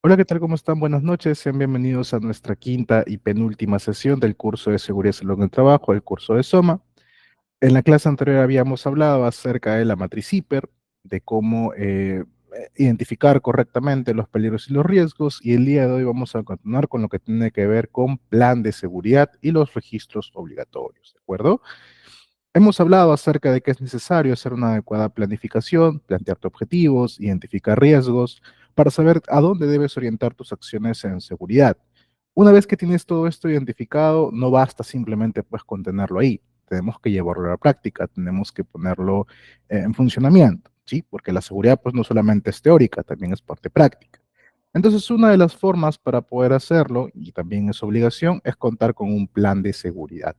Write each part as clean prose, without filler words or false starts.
Hola, ¿qué tal? ¿Cómo están? Buenas noches. Sean bienvenidos a nuestra quinta y penúltima sesión del curso de Seguridad y Salud en el Trabajo, el curso de SOMA. En la clase anterior habíamos hablado acerca de la matriz HIPER, de cómo identificar correctamente los peligros y los riesgos, y el día de hoy vamos a continuar con lo que tiene que ver con plan de seguridad y los registros obligatorios, ¿de acuerdo? Hemos hablado acerca de que es necesario hacer una adecuada planificación, plantearte objetivos, identificar riesgos, para saber a dónde debes orientar tus acciones en seguridad. Una vez que tienes todo esto identificado, no basta simplemente pues con tenerlo ahí. Tenemos que llevarlo a la práctica, tenemos que ponerlo en funcionamiento, ¿sí? Porque la seguridad pues no solamente es teórica, también es parte práctica. Entonces, una de las formas para poder hacerlo, y también es obligación, es contar con un plan de seguridad.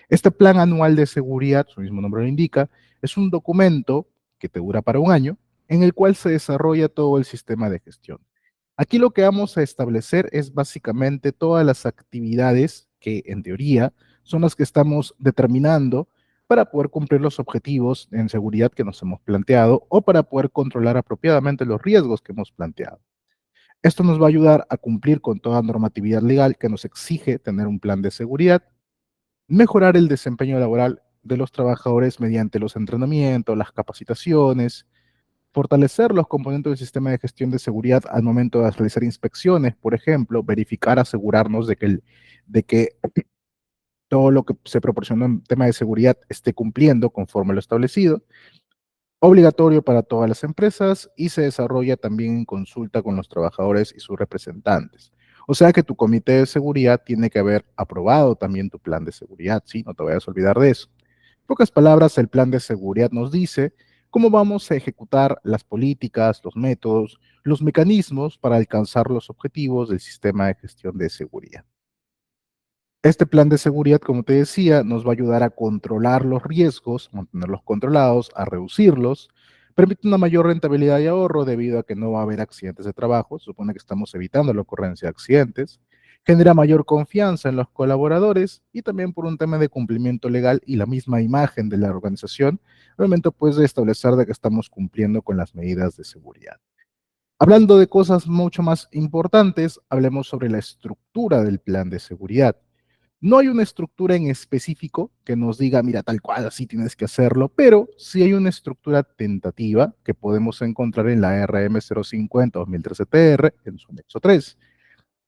Este plan anual de seguridad, su mismo nombre lo indica, es un documento que te dura para un año, en el cual se desarrolla todo el sistema de gestión. Aquí lo que vamos a establecer es básicamente todas las actividades que en teoría son las que estamos determinando para poder cumplir los objetivos en seguridad que nos hemos planteado o para poder controlar apropiadamente los riesgos que hemos planteado. Esto nos va a ayudar a cumplir con toda normatividad legal que nos exige tener un plan de seguridad, mejorar el desempeño laboral de los trabajadores mediante los entrenamientos, las capacitaciones, fortalecer los componentes del sistema de gestión de seguridad al momento de realizar inspecciones, por ejemplo, verificar, asegurarnos de que todo lo que se proporcionó en tema de seguridad esté cumpliendo conforme lo establecido, obligatorio para todas las empresas y se desarrolla también en consulta con los trabajadores y sus representantes. O sea que tu comité de seguridad tiene que haber aprobado también tu plan de seguridad, ¿sí? No te vayas a olvidar de eso. En pocas palabras, el plan de seguridad nos dice cómo vamos a ejecutar las políticas, los métodos, los mecanismos para alcanzar los objetivos del sistema de gestión de seguridad. Este plan de seguridad, como te decía, nos va a ayudar a controlar los riesgos, mantenerlos controlados, a reducirlos, permite una mayor rentabilidad y ahorro debido a que no va a haber accidentes de trabajo, se supone que estamos evitando la ocurrencia de accidentes, genera mayor confianza en los colaboradores y también por un tema de cumplimiento legal y la misma imagen de la organización, realmente puede establecer de que estamos cumpliendo con las medidas de seguridad. Hablando de cosas mucho más importantes, hablemos sobre la estructura del plan de seguridad. No hay una estructura en específico que nos diga, mira, tal cual, así tienes que hacerlo, pero sí hay una estructura tentativa que podemos encontrar en la RM 050-2013-TR en su anexo 3.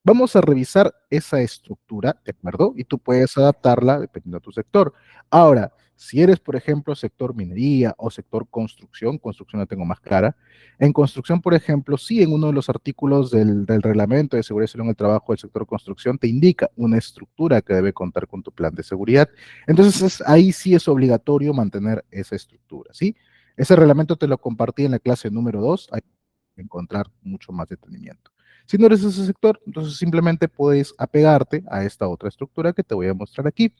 Vamos a revisar esa estructura, ¿de acuerdo? Y tú puedes adaptarla dependiendo de tu sector. Ahora, si eres, por ejemplo, sector minería o sector construcción, construcción la tengo más clara. En construcción, por ejemplo, sí, en uno de los artículos del reglamento de seguridad y salud en el trabajo del sector construcción te indica una estructura que debe contar con tu plan de seguridad. Entonces, ahí sí es obligatorio mantener esa estructura, ¿sí? Ese reglamento te lo compartí en la clase número 2, hay que encontrar mucho más detenimiento. Si no eres ese sector, entonces simplemente puedes apegarte a esta otra estructura que te voy a mostrar aquí.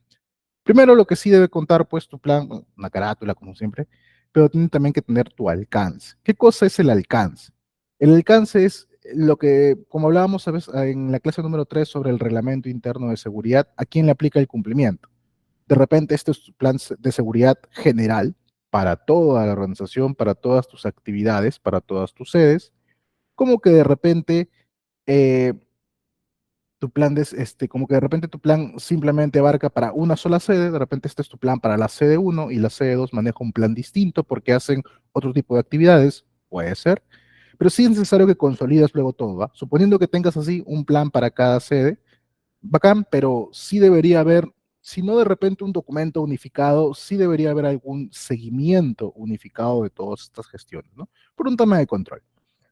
Primero, lo que sí debe contar, pues, tu plan, bueno, una carátula, como siempre, pero tiene también que tener tu alcance. ¿Qué cosa es el alcance? El alcance es lo que, como hablábamos a veces en la clase número 3 sobre el reglamento interno de seguridad, ¿a quién le aplica el cumplimiento? De repente, este es tu plan de seguridad general para toda la organización, para todas tus actividades, para todas tus sedes, como que de repente eh, tu plan como que de repente tu plan simplemente abarca para una sola sede, de repente este es tu plan para la sede uno y la sede 2 maneja un plan distinto porque hacen otro tipo de actividades, puede ser, pero sí es necesario que consolidas luego todo, ¿va? Suponiendo que tengas así un plan para cada sede, bacán, pero sí debería haber, si no de repente un documento unificado, sí debería haber algún seguimiento unificado de todas estas gestiones, ¿no? Por un tema de control.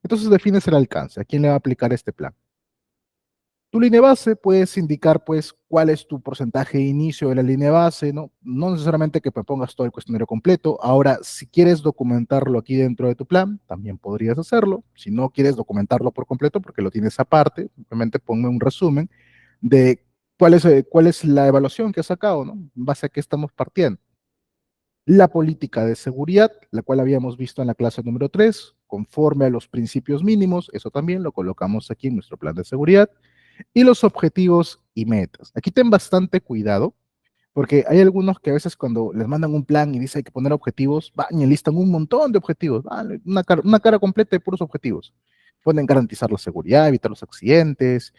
Entonces defines el alcance, a quién le va a aplicar este plan. Tu línea base puedes indicar pues cuál es tu porcentaje de inicio de la línea base, ¿no? No necesariamente que pongas todo el cuestionario completo. Ahora, si quieres documentarlo aquí dentro de tu plan, también podrías hacerlo. Si no quieres documentarlo por completo porque lo tienes aparte, simplemente ponme un resumen de cuál es la evaluación que has sacado, ¿no? En base a qué estamos partiendo. La política de seguridad, la cual habíamos visto en la clase número 3, conforme a los principios mínimos, eso también lo colocamos aquí en nuestro plan de seguridad y los objetivos y metas. Aquí ten bastante cuidado, porque hay algunos que a veces cuando les mandan un plan y dice hay que poner objetivos, van y listan un montón de objetivos, una cara completa de puros objetivos. Pueden garantizar la seguridad, evitar los accidentes,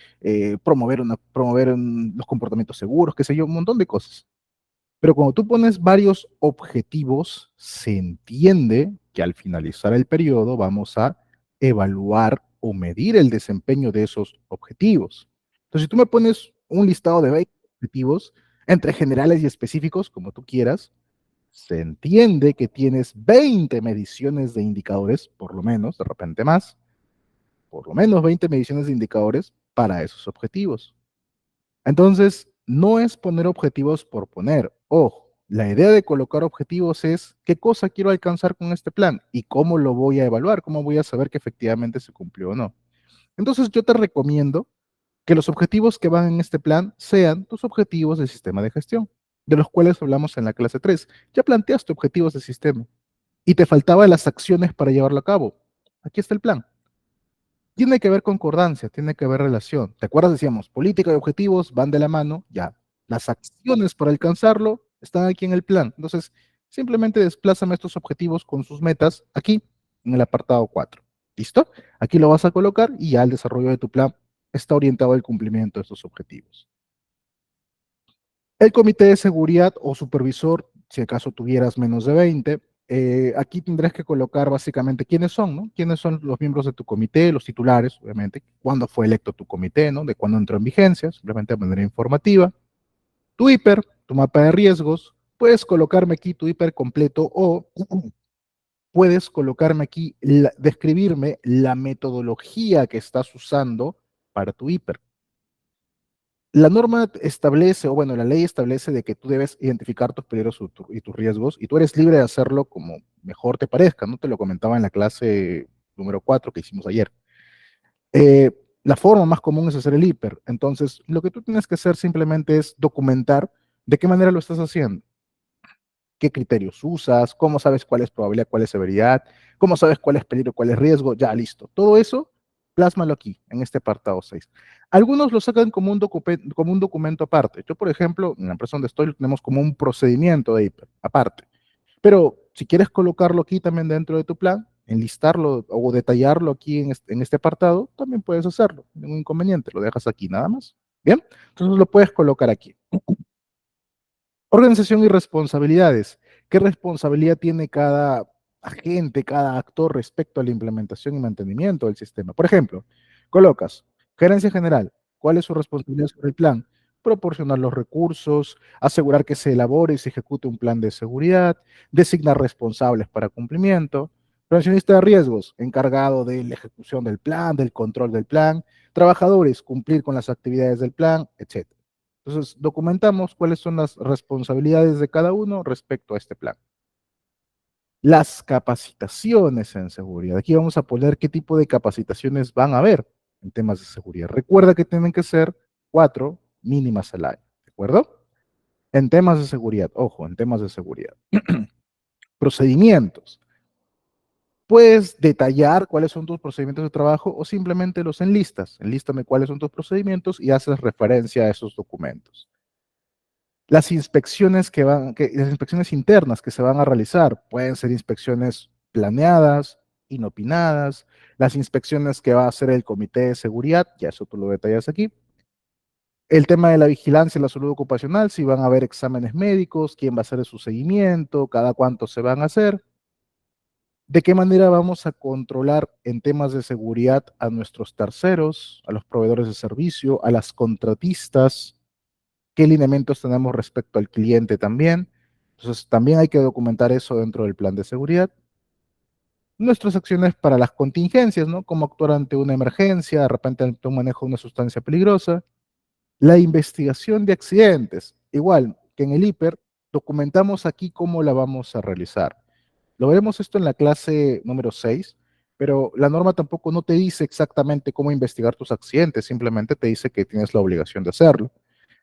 promover los comportamientos seguros, qué sé yo, un montón de cosas. Pero cuando tú pones varios objetivos, se entiende que al finalizar el periodo vamos a evaluar o medir el desempeño de esos objetivos. Entonces, si tú me pones un listado de 20 objetivos, entre generales y específicos, como tú quieras, se entiende que tienes 20 mediciones de indicadores, por lo menos, de repente más, por lo menos 20 mediciones de indicadores para esos objetivos. Entonces, no es poner objetivos por poner. Ojo, la idea de colocar objetivos es qué cosa quiero alcanzar con este plan y cómo lo voy a evaluar, cómo voy a saber que efectivamente se cumplió o no. Entonces, yo te recomiendo que los objetivos que van en este plan sean tus objetivos de sistema de gestión, de los cuales hablamos en la clase 3. Ya planteaste objetivos de sistema y te faltaban las acciones para llevarlo a cabo. Aquí está el plan. Tiene que haber concordancia, tiene que haber relación. ¿Te acuerdas? Decíamos, política y objetivos van de la mano, ya. Las acciones para alcanzarlo están aquí en el plan. Entonces, simplemente desplázame estos objetivos con sus metas aquí en el apartado 4. ¿Listo? Aquí lo vas a colocar y ya el desarrollo de tu plan está orientado al cumplimiento de estos objetivos. El comité de seguridad o supervisor, si acaso tuvieras menos de 20, aquí tendrás que colocar básicamente quiénes son, ¿no? Quiénes son los miembros de tu comité, los titulares, obviamente, cuándo fue electo tu comité, ¿no? De cuándo entró en vigencia, simplemente de manera informativa. Tu hiper, tu mapa de riesgos, puedes colocarme aquí tu hiper completo o puedes colocarme aquí, describirme la metodología que estás usando para tu hiper. La norma establece, o bueno, la ley establece de que tú debes identificar tus peligros y tus riesgos, y tú eres libre de hacerlo como mejor te parezca, ¿no? Te lo comentaba en la clase número 4 que hicimos ayer. Eh, la forma más común es hacer el hiper, entonces lo que tú tienes que hacer simplemente es documentar de qué manera lo estás haciendo, qué criterios usas, cómo sabes cuál es probabilidad, cuál es severidad, cómo sabes cuál es peligro, cuál es riesgo, ya listo. Todo eso, plásmalo aquí, en este apartado 6. Algunos lo sacan como un documento aparte. Yo, por ejemplo, en la empresa donde estoy, lo tenemos como un procedimiento de IPER, aparte. Pero si quieres colocarlo aquí también dentro de tu plan, enlistarlo o detallarlo aquí en este apartado, también puedes hacerlo, ningún inconveniente, lo dejas aquí nada más. Bien, entonces lo puedes colocar aquí. Organización y responsabilidades. ¿Qué responsabilidad tiene cada agente, cada actor respecto a la implementación y mantenimiento del sistema? Por ejemplo, colocas gerencia general. ¿Cuál es su responsabilidad sobre el plan? Proporcionar los recursos, asegurar que se elabore y se ejecute un plan de seguridad, designar responsables para cumplimiento, prevencionista de riesgos, encargado de la ejecución del plan, del control del plan, trabajadores, cumplir con las actividades del plan, etc. Entonces, documentamos cuáles son las responsabilidades de cada uno respecto a este plan. Las capacitaciones en seguridad. Aquí vamos a poner qué tipo de capacitaciones van a haber en temas de seguridad. Recuerda que tienen que ser 4 mínimas al año, ¿de acuerdo? En temas de seguridad, ojo, en temas de seguridad. Procedimientos. Puedes detallar cuáles son tus procedimientos de trabajo o simplemente los enlistas. Enlístame cuáles son tus procedimientos y haces referencia a esos documentos. Las inspecciones internas que se van a realizar pueden ser inspecciones planeadas, inopinadas, las inspecciones que va a hacer el comité de seguridad, ya eso tú lo detallas aquí. El tema de la vigilancia y la salud ocupacional, si van a haber exámenes médicos, quién va a hacer su seguimiento, cada cuánto se van a hacer. ¿De qué manera vamos a controlar en temas de seguridad a nuestros terceros, a los proveedores de servicio, a las contratistas? ¿Qué lineamientos tenemos respecto al cliente también? Entonces, también hay que documentar eso dentro del plan de seguridad. Nuestras acciones para las contingencias, ¿no? Cómo actuar ante una emergencia, de repente ante un manejo de una sustancia peligrosa. La investigación de accidentes, igual que en el hiper, documentamos aquí cómo la vamos a realizar. Lo veremos esto en la clase número 6, pero la norma tampoco no te dice exactamente cómo investigar tus accidentes, simplemente te dice que tienes la obligación de hacerlo.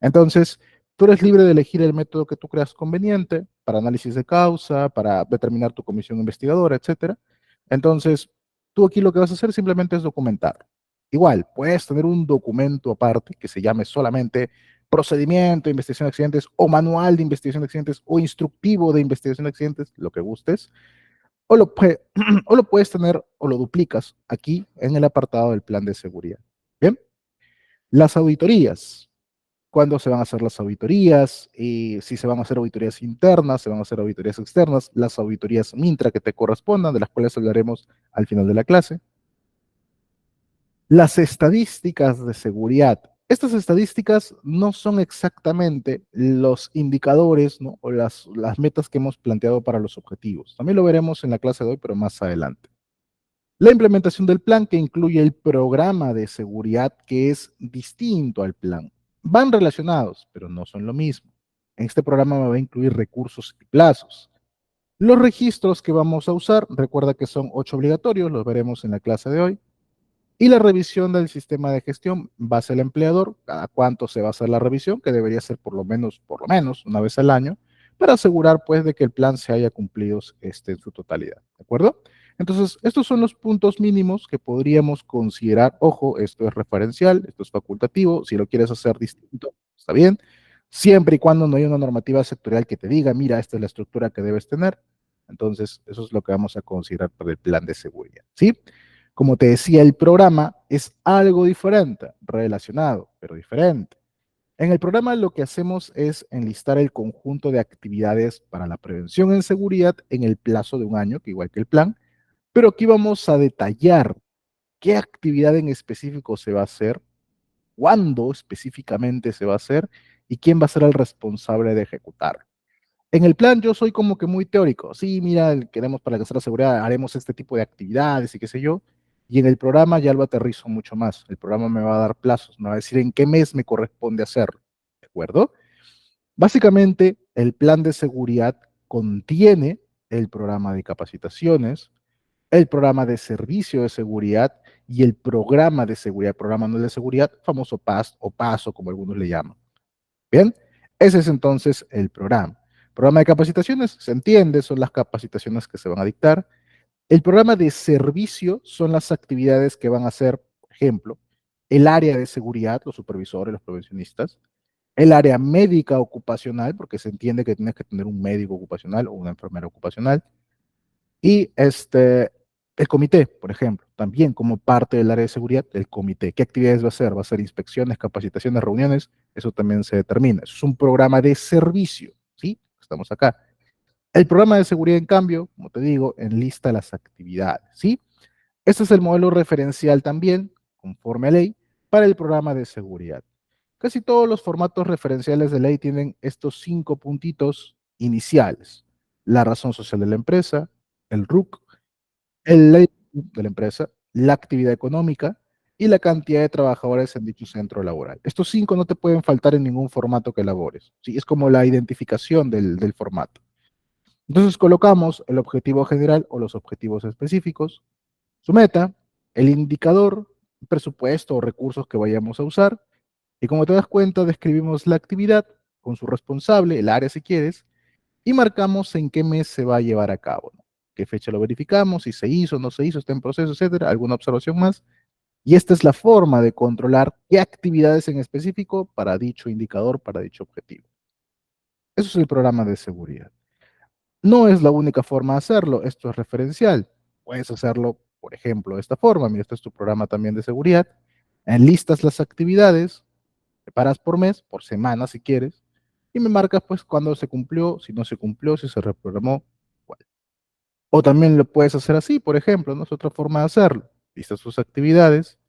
Entonces, tú eres libre de elegir el método que tú creas conveniente para análisis de causa, para determinar tu comisión investigadora, etcétera. Entonces, tú aquí lo que vas a hacer simplemente es documentar. Igual, puedes tener un documento aparte que se llame solamente procedimiento de investigación de accidentes o manual de investigación de accidentes o instructivo de investigación de accidentes, lo que gustes, o lo, o lo puedes tener o lo duplicas aquí en el apartado del plan de seguridad. Bien, las auditorías. ¿Cuándo se van a hacer las auditorías? Si se van a hacer auditorías internas, se van a hacer auditorías externas, las auditorías Mintra que te correspondan, de las cuales hablaremos al final de la clase. Las estadísticas de seguridad. Estas estadísticas no son exactamente los indicadores, ¿no? O las metas que hemos planteado para los objetivos. También lo veremos en la clase de hoy, pero más adelante. La implementación del plan que incluye el programa de seguridad que es distinto al plan. Van relacionados, pero no son lo mismo. En este programa me va a incluir recursos y plazos. Los registros que vamos a usar, recuerda que son 8 obligatorios, los veremos en la clase de hoy. Y la revisión del sistema de gestión va a ser el empleador, cada cuánto se va a hacer la revisión, que debería ser por lo menos una vez al año, para asegurar pues de que el plan se haya cumplido en su totalidad, ¿de acuerdo? Entonces, estos son los puntos mínimos que podríamos considerar. Ojo, esto es referencial, esto es facultativo, si lo quieres hacer distinto, está bien, siempre y cuando no haya una normativa sectorial que te diga, mira, esta es la estructura que debes tener. Entonces, eso es lo que vamos a considerar para el plan de seguridad, ¿sí? Como te decía, el programa es algo diferente, relacionado, pero diferente. En el programa lo que hacemos es enlistar el conjunto de actividades para la prevención en seguridad en el plazo de un año, que igual que el plan, pero aquí vamos a detallar qué actividad en específico se va a hacer, cuándo específicamente se va a hacer y quién va a ser el responsable de ejecutar. En el plan yo soy como que muy teórico. Sí, mira, queremos para alcanzar la seguridad, haremos este tipo de actividades y qué sé yo. Y en el programa ya lo aterrizo mucho más. El programa me va a dar plazos, me va a decir en qué mes me corresponde hacerlo. ¿De acuerdo? Básicamente, el plan de seguridad contiene el programa de capacitaciones, el programa de servicio de seguridad y el programa de seguridad, programa no de seguridad, famoso PAS o PASO, como algunos le llaman. Bien, ese es entonces el programa. Programa de capacitaciones, se entiende, son las capacitaciones que se van a dictar. El programa de servicio son las actividades que van a hacer, por ejemplo, el área de seguridad, los supervisores, los prevencionistas, el área médica ocupacional, porque se entiende que tienes que tener un médico ocupacional o una enfermera ocupacional, y el comité, por ejemplo, también como parte del área de seguridad, el comité. ¿Qué actividades va a hacer? Va a hacer inspecciones, capacitaciones, reuniones, eso también se determina. Eso es un programa de servicio, ¿sí? Estamos acá. El programa de seguridad, en cambio, como te digo, enlista las actividades, ¿sí? Este es el modelo referencial también, conforme a ley, para el programa de seguridad. Casi todos los formatos referenciales de ley tienen estos 5 puntitos iniciales. La razón social de la empresa, el RUC, el ley de la empresa, la actividad económica y la cantidad de trabajadores en dicho centro laboral. Estos 5 no te pueden faltar en ningún formato que elabores. ¿Sí? Es como la identificación del formato. Entonces colocamos el objetivo general o los objetivos específicos, su meta, el indicador, presupuesto o recursos que vayamos a usar, y como te das cuenta, describimos la actividad con su responsable, el área si quieres, y marcamos en qué mes se va a llevar a cabo, ¿no? Qué fecha lo verificamos, si se hizo, no se hizo, está en proceso, etcétera, alguna observación más. Y esta es la forma de controlar qué actividades en específico para dicho indicador, para dicho objetivo. Eso es el programa de seguridad. No es la única forma de hacerlo, esto es referencial. Puedes hacerlo, por ejemplo, de esta forma. Mira, este es tu programa también de seguridad. Enlistas las actividades, preparas por mes, por semana si quieres, y me marcas pues cuándo se cumplió, si no se cumplió, si se reprogramó, cuál. O también lo puedes hacer así, por ejemplo, ¿no? Es otra forma de hacerlo. Listas tus actividades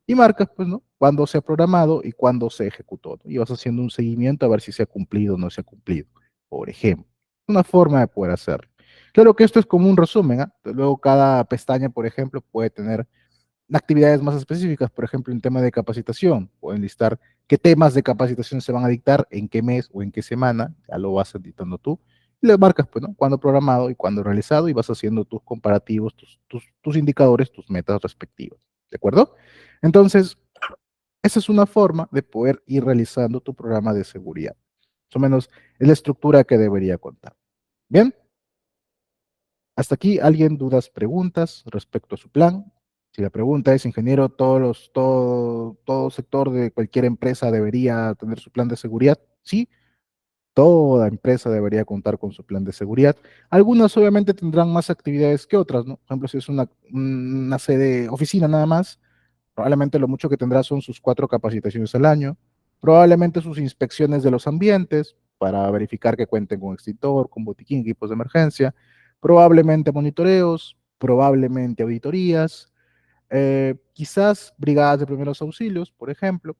y marcas pues, ¿no? Cuándo se ha programado y cuándo se ejecutó, ¿no? Y vas haciendo un seguimiento a ver si se ha cumplido o no se ha cumplido, por ejemplo. Una forma de poder hacerlo. Claro que esto es como un resumen, ¿ah? Luego cada pestaña, por ejemplo, puede tener actividades más específicas, por ejemplo, en tema de capacitación. Pueden listar qué temas de capacitación se van a dictar, en qué mes o en qué semana, ya lo vas editando tú. Y le marcas, pues, ¿no? Cuándo programado y cuándo realizado, y vas haciendo tus comparativos, tus indicadores, tus metas respectivas. ¿De acuerdo? Entonces, esa es una forma de poder ir realizando tu programa de seguridad. Más o menos es la estructura que debería contar. Bien, hasta aquí, ¿alguien dudas, preguntas respecto a su plan? Si la pregunta es, ingeniero, todo sector de cualquier empresa debería tener su plan de seguridad. Sí, toda empresa debería contar con su plan de seguridad. Algunas obviamente tendrán más actividades que otras, ¿no? Por ejemplo, si es una sede, oficina nada más, probablemente lo mucho que tendrá son sus 4 capacitaciones al año, probablemente sus inspecciones de los ambientes para verificar que cuenten con extintor, con botiquín, equipos de emergencia, probablemente monitoreos, probablemente auditorías, quizás brigadas de primeros auxilios, por ejemplo,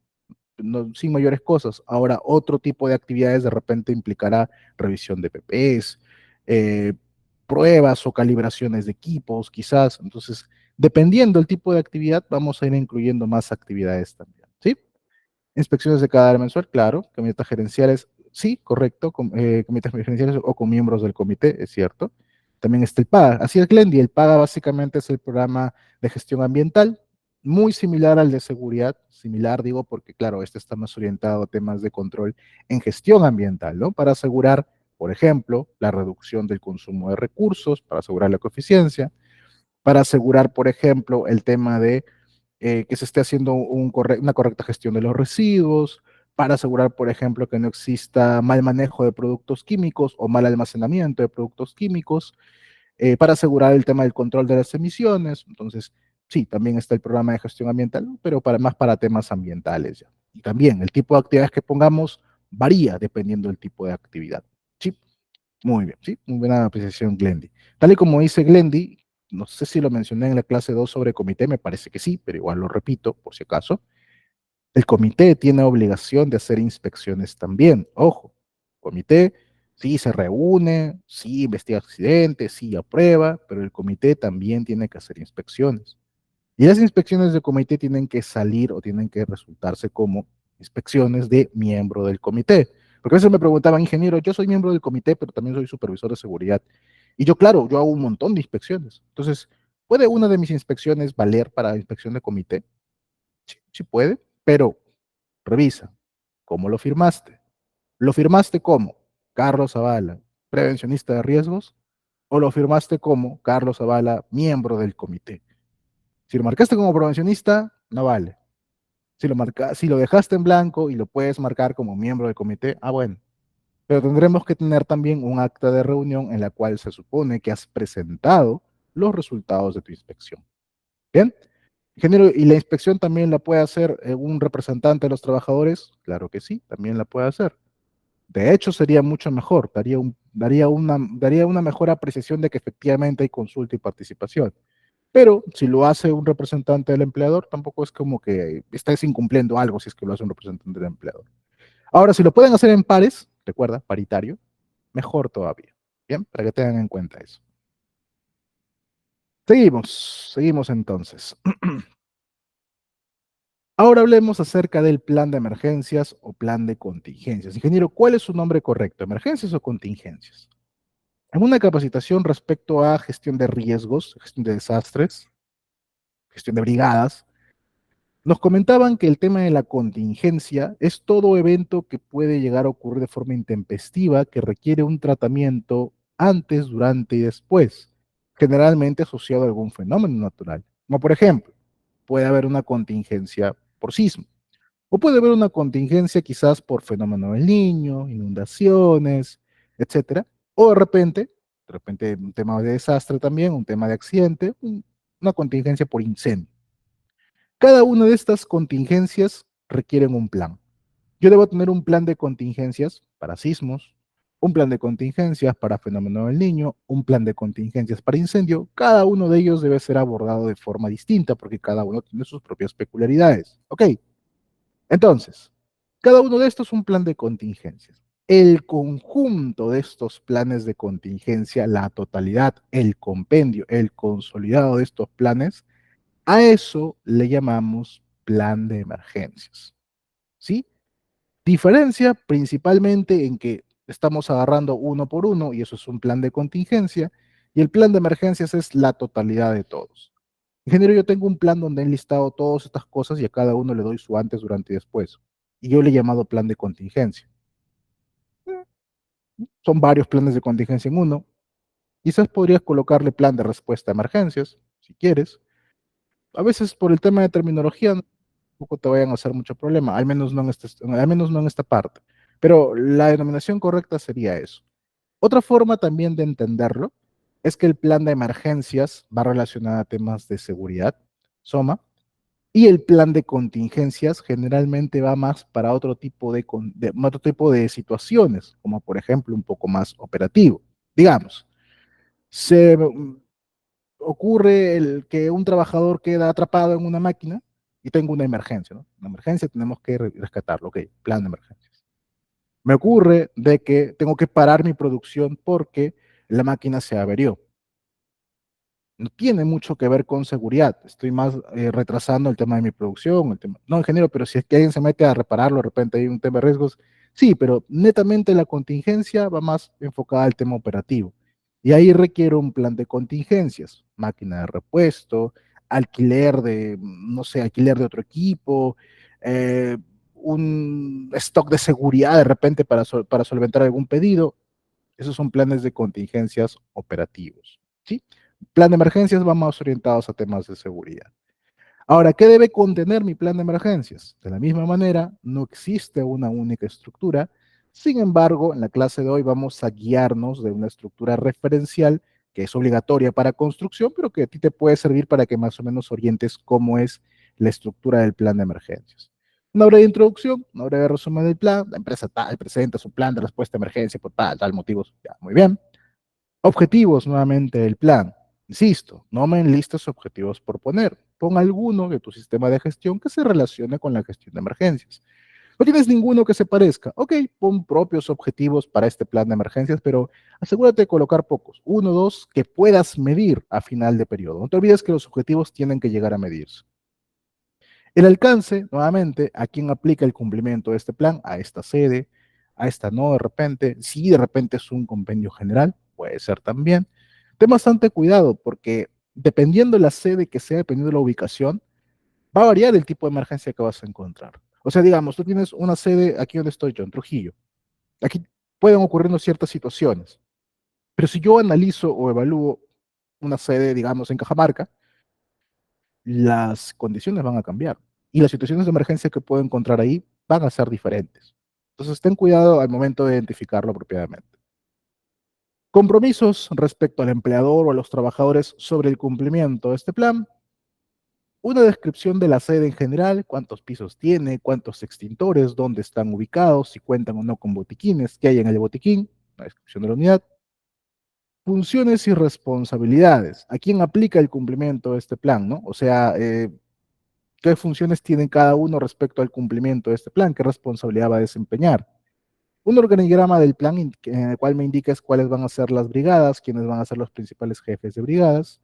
no, sin mayores cosas. Ahora, otro tipo de actividades de repente implicará revisión de PPs, eh, pruebas o calibraciones de equipos, quizás. Entonces, dependiendo del tipo de actividad, vamos a ir incluyendo más actividades también, ¿sí? Inspecciones de cadáver mensual, claro. Comités gerenciales, sí, correcto. Comités gerenciales o con miembros del comité, es cierto. También está el PAGA. Así es, Glendy. El PAGA básicamente es el programa de gestión ambiental, muy similar al de seguridad. Similar, digo, porque, claro, este está más orientado a temas de control en gestión ambiental, ¿no? Para asegurar, por ejemplo, la reducción del consumo de recursos, para asegurar la coeficiencia, para asegurar, por ejemplo, el tema de que se esté haciendo una correcta gestión de los residuos, para asegurar, por ejemplo, que no exista mal manejo de productos químicos o mal almacenamiento de productos químicos, para asegurar el tema del control de las emisiones. Entonces, sí, también está el programa de gestión ambiental, pero más para temas ambientales ya. Y también el tipo de actividades que pongamos varía dependiendo del tipo de actividad. Sí, muy bien, sí, muy buena apreciación, Glendy. Tal y como dice Glendy, no sé si lo mencioné en la clase 2 sobre comité, me parece que sí, pero igual lo repito por si acaso. El comité tiene obligación de hacer inspecciones también. Ojo, comité sí se reúne, sí investiga accidentes, sí aprueba, pero el comité también tiene que hacer inspecciones. Y las inspecciones de comité tienen que salir o tienen que resultarse como inspecciones de miembro del comité. Porque a veces me preguntaban, ingeniero, yo soy miembro del comité, pero también soy supervisor de seguridad. Y yo, claro, yo hago un montón de inspecciones. Entonces, ¿puede una de mis inspecciones valer para inspección de comité? Sí, sí puede, pero revisa. ¿Cómo lo firmaste? ¿Lo firmaste como Carlos Zavala, prevencionista de riesgos? ¿O lo firmaste como Carlos Zavala, miembro del comité? Si lo marcaste como prevencionista, no vale. Si lo dejaste en blanco y lo puedes marcar como miembro del comité, bueno. Pero tendremos que tener también un acta de reunión en la cual se supone que has presentado los resultados de tu inspección. ¿Bien? Ingeniero, ¿y la inspección también la puede hacer un representante de los trabajadores? Claro que sí, también la puede hacer. De hecho, sería mucho mejor, daría una mejor apreciación de que efectivamente hay consulta y participación. Pero si lo hace un representante del empleador, tampoco es como que estés incumpliendo algo si es que lo hace un representante del empleador. Ahora, si lo pueden hacer en pares, recuerda, paritario, mejor todavía. Bien, para que tengan en cuenta eso. Seguimos entonces. Ahora hablemos acerca del plan de emergencias o plan de contingencias. Ingeniero, ¿cuál es su nombre correcto? ¿Emergencias o contingencias? En una capacitación respecto a gestión de riesgos, gestión de desastres, gestión de brigadas, nos comentaban que el tema de la contingencia es todo evento que puede llegar a ocurrir de forma intempestiva, que requiere un tratamiento antes, durante y después, generalmente asociado a algún fenómeno natural. Como por ejemplo, puede haber una contingencia por sismo, o puede haber una contingencia quizás por fenómeno del niño, inundaciones, etcétera, o de repente un tema de desastre también, un tema de accidente, una contingencia por incendio. Cada una de estas contingencias requieren un plan. Yo debo tener un plan de contingencias para sismos, un plan de contingencias para fenómeno del niño, un plan de contingencias para incendio. Cada uno de ellos debe ser abordado de forma distinta porque cada uno tiene sus propias peculiaridades. Ok, entonces, cada uno de estos es un plan de contingencias. El conjunto de estos planes de contingencia, la totalidad, el compendio, el consolidado de estos planes, a eso le llamamos plan de emergencias. ¿Sí? Diferencia principalmente en que estamos agarrando uno por uno y eso es un plan de contingencia y el plan de emergencias es la totalidad de todos. Ingeniero, yo tengo un plan donde he listado todas estas cosas y a cada uno le doy su antes, durante y después. Y yo le he llamado plan de contingencia. Son varios planes de contingencia en uno. Quizás podrías colocarle plan de respuesta a emergencias, si quieres. A veces por el tema de terminología tampoco te vayan a hacer mucho problema, al menos no en esta parte. pero la denominación correcta sería eso. Otra forma también de entenderlo es que el plan de emergencias va relacionado a temas de seguridad, SOMA, y el plan de contingencias generalmente va más para otro tipo de situaciones, como por ejemplo un poco más operativo. Digamos, se ocurre el que un trabajador queda atrapado en una máquina y tengo una emergencia, ¿no? Una emergencia, tenemos que rescatarlo, ok, plan de emergencias. Me ocurre de que tengo que parar mi producción porque la máquina se averió. No tiene mucho que ver con seguridad. Estoy más retrasando el tema de mi producción, el tema, no, ingeniero, pero si es que alguien se mete a repararlo, de repente hay un tema de riesgos. Sí, pero netamente la contingencia va más enfocada al tema operativo. Y ahí requiero un plan de contingencias, máquina de repuesto, alquiler de, no sé, alquiler de otro equipo, eh, un stock de seguridad de repente para solventar algún pedido. Esos son planes de contingencias operativos, ¿sí? Plan de emergencias va más orientados a temas de seguridad. Ahora, ¿qué debe contener mi plan de emergencias? De la misma manera, no existe una única estructura. Sin embargo, en la clase de hoy vamos a guiarnos de una estructura referencial que es obligatoria para construcción, pero que a ti te puede servir para que más o menos orientes cómo es la estructura del plan de emergencias. Una breve introducción, una breve resumen del plan. La empresa tal presenta su plan de respuesta a emergencia por tal motivos. Ya, muy bien. Objetivos nuevamente del plan. Insisto, no me enlistes objetivos por poner. Pon alguno de tu sistema de gestión que se relacione con la gestión de emergencias. No tienes ninguno que se parezca. Ok, pon propios objetivos para este plan de emergencias, pero asegúrate de colocar pocos. Uno o dos que puedas medir a final de periodo. No te olvides que los objetivos tienen que llegar a medirse. El alcance, nuevamente, a quién aplica el cumplimiento de este plan, a esta sede, a esta no, de repente, si de repente es un convenio general, puede ser también. Ten bastante cuidado porque dependiendo de la sede que sea, dependiendo de la ubicación, va a variar el tipo de emergencia que vas a encontrar. O sea, digamos, tú tienes una sede aquí donde estoy yo, en Trujillo. Aquí pueden ocurrirnos ciertas situaciones, pero si yo analizo o evalúo una sede, digamos, en Cajamarca, las condiciones van a cambiar y las situaciones de emergencia que puedo encontrar ahí van a ser diferentes. Entonces, ten cuidado al momento de identificarlo apropiadamente. Compromisos respecto al empleador o a los trabajadores sobre el cumplimiento de este plan. Una descripción de la sede en general, cuántos pisos tiene, cuántos extintores, dónde están ubicados, si cuentan o no con botiquines, qué hay en el botiquín, la descripción de la unidad. Funciones y responsabilidades. ¿A quién aplica el cumplimiento de este plan, no? O sea, qué funciones tienen cada uno respecto al cumplimiento de este plan, qué responsabilidad va a desempeñar. Un organigrama del plan en el cual me indiques cuáles van a ser las brigadas, quiénes van a ser los principales jefes de brigadas,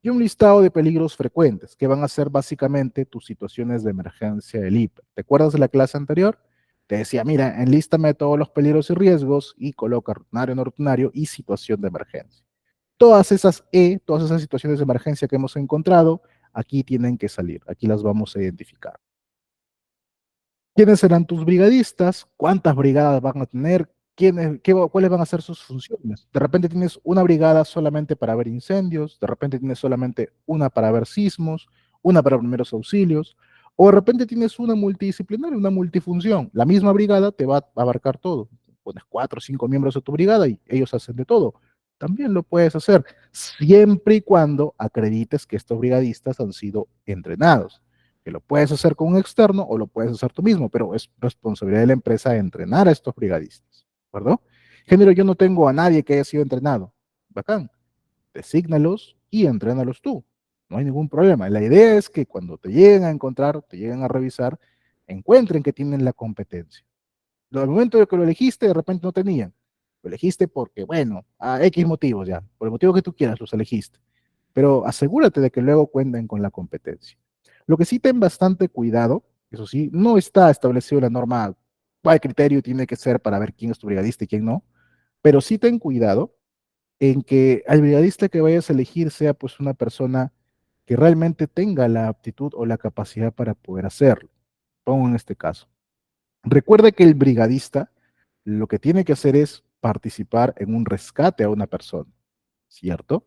y un listado de peligros frecuentes, que van a ser básicamente tus situaciones de emergencia del hiper. ¿Te acuerdas de la clase anterior? Te decía, mira, enlístame todos los peligros y riesgos y coloca rutinario, no rutinario y situación de emergencia. Todas esas situaciones de emergencia que hemos encontrado, aquí tienen que salir, aquí las vamos a identificar. ¿Quiénes serán tus brigadistas? ¿Cuántas brigadas van a tener? ¿Cuáles van a ser sus funciones? De repente tienes una brigada solamente para ver incendios, de repente tienes solamente una para ver sismos, una para primeros auxilios, o de repente tienes una multidisciplinaria, una multifunción. La misma brigada te va a abarcar todo. Pones 4 o 5 miembros de tu brigada y ellos hacen de todo. También lo puedes hacer, siempre y cuando acredites que estos brigadistas han sido entrenados, que lo puedes hacer con un externo o lo puedes hacer tú mismo, pero es responsabilidad de la empresa de entrenar a estos brigadistas, ¿de acuerdo? Género, yo no tengo a nadie que haya sido entrenado. Bacán, desígnalos y entrénalos tú. No hay ningún problema. La idea es que cuando te lleguen a encontrar, te lleguen a revisar, encuentren que tienen la competencia. Al momento de que lo elegiste, de repente no tenían. Lo elegiste porque, bueno, a X motivos ya, por el motivo que tú quieras, los elegiste. Pero asegúrate de que luego cuenten con la competencia. Lo que sí ten bastante cuidado, eso sí, no está establecido la norma, cuál criterio tiene que ser para ver quién es tu brigadista y quién no, pero sí ten cuidado en que al brigadista que vayas a elegir sea pues una persona que realmente tenga la aptitud o la capacidad para poder hacerlo. Pongo en este caso. Recuerde que el brigadista lo que tiene que hacer es participar en un rescate a una persona, ¿cierto?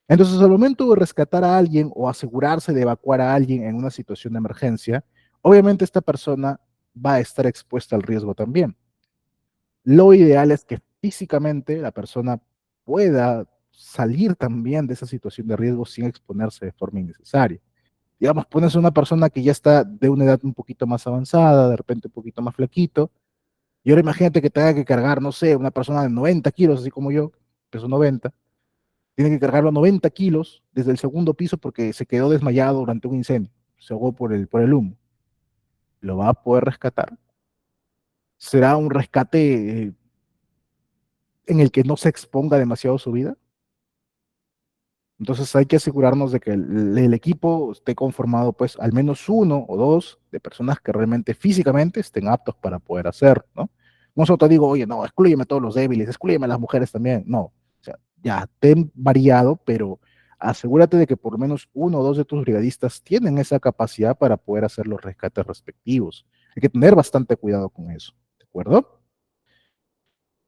Entonces, al momento de rescatar a alguien o asegurarse de evacuar a alguien en una situación de emergencia, obviamente esta persona va a estar expuesta al riesgo también. Lo ideal es que físicamente la persona pueda salir también de esa situación de riesgo sin exponerse de forma innecesaria. Digamos, pones a una persona que ya está de una edad un poquito más avanzada, de repente un poquito más flaquito, y ahora imagínate que tenga que cargar, no sé, una persona de 90 kilos, así como yo, peso 90, tiene que cargarlo 90 kilos desde el segundo piso porque se quedó desmayado durante un incendio, se ahogó por el humo. ¿Lo va a poder rescatar? ¿Será un rescate en el que no se exponga demasiado su vida? Entonces hay que asegurarnos de que el equipo esté conformado, pues, al menos uno o dos de personas que realmente físicamente estén aptos para poder hacer, ¿no? No solo te digo, oye, no, exclúyeme a todos los débiles, exclúyeme a las mujeres también. No, o sea, ya ten variado, pero asegúrate de que por lo menos uno o dos de tus brigadistas tienen esa capacidad para poder hacer los rescates respectivos. Hay que tener bastante cuidado con eso, ¿de acuerdo?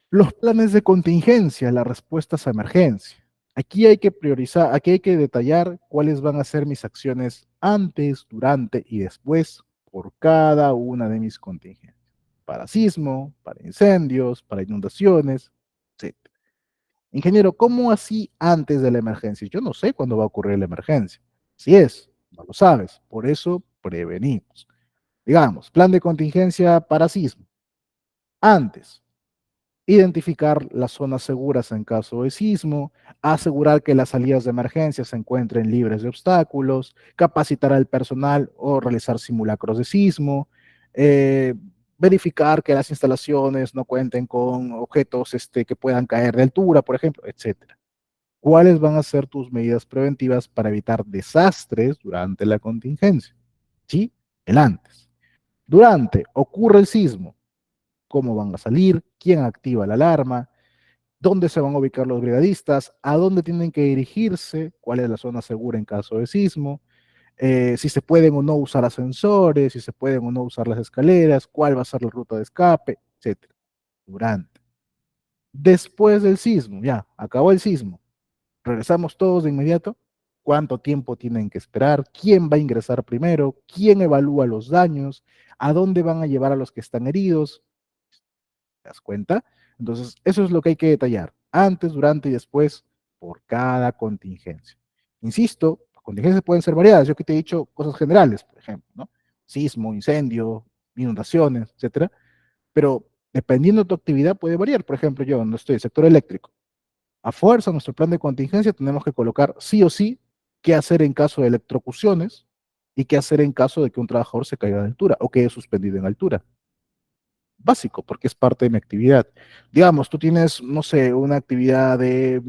Los planes de contingencia, las respuestas a emergencia. Aquí hay que priorizar, aquí hay que detallar cuáles van a ser mis acciones antes, durante y después por cada una de mis contingencias. Para sismo, para incendios, para inundaciones, etcétera. Ingeniero, ¿cómo así antes de la emergencia? Yo no sé cuándo va a ocurrir la emergencia. Si es, no lo sabes. Por eso prevenimos. Digamos, plan de contingencia para sismo. Antes, identificar las zonas seguras en caso de sismo, asegurar que las salidas de emergencia se encuentren libres de obstáculos, capacitar al personal o realizar simulacros de sismo, eh, verificar que las instalaciones no cuenten con objetos que puedan caer de altura, por ejemplo, etcétera. ¿Cuáles van a ser tus medidas preventivas para evitar desastres durante la contingencia? Sí, el antes. Durante, ocurre el sismo. ¿Cómo van a salir? ¿Quién activa la alarma? ¿Dónde se van a ubicar los brigadistas? ¿A dónde tienen que dirigirse? ¿Cuál es la zona segura en caso de sismo? Si se pueden o no usar ascensores, si se pueden o no usar las escaleras, cuál va a ser la ruta de escape, etcétera. Durante. Después del sismo, ya, acabó el sismo. Regresamos todos de inmediato. ¿Cuánto tiempo tienen que esperar? ¿Quién va a ingresar primero? ¿Quién evalúa los daños? ¿A dónde van a llevar a los que están heridos? ¿Te das cuenta? Entonces, eso es lo que hay que detallar, antes, durante y después, por cada contingencia. Insisto, las contingencias pueden ser variadas. Yo que te he dicho cosas generales, por ejemplo, ¿no? Sismo, incendio, inundaciones, etcétera. Pero dependiendo de tu actividad puede variar. Por ejemplo, yo no estoy en el sector eléctrico. A fuerza, nuestro plan de contingencia tenemos que colocar sí o sí qué hacer en caso de electrocuciones y qué hacer en caso de que un trabajador se caiga de altura o quede suspendido en altura. Básico, porque es parte de mi actividad. Digamos, tú tienes, no sé, una actividad se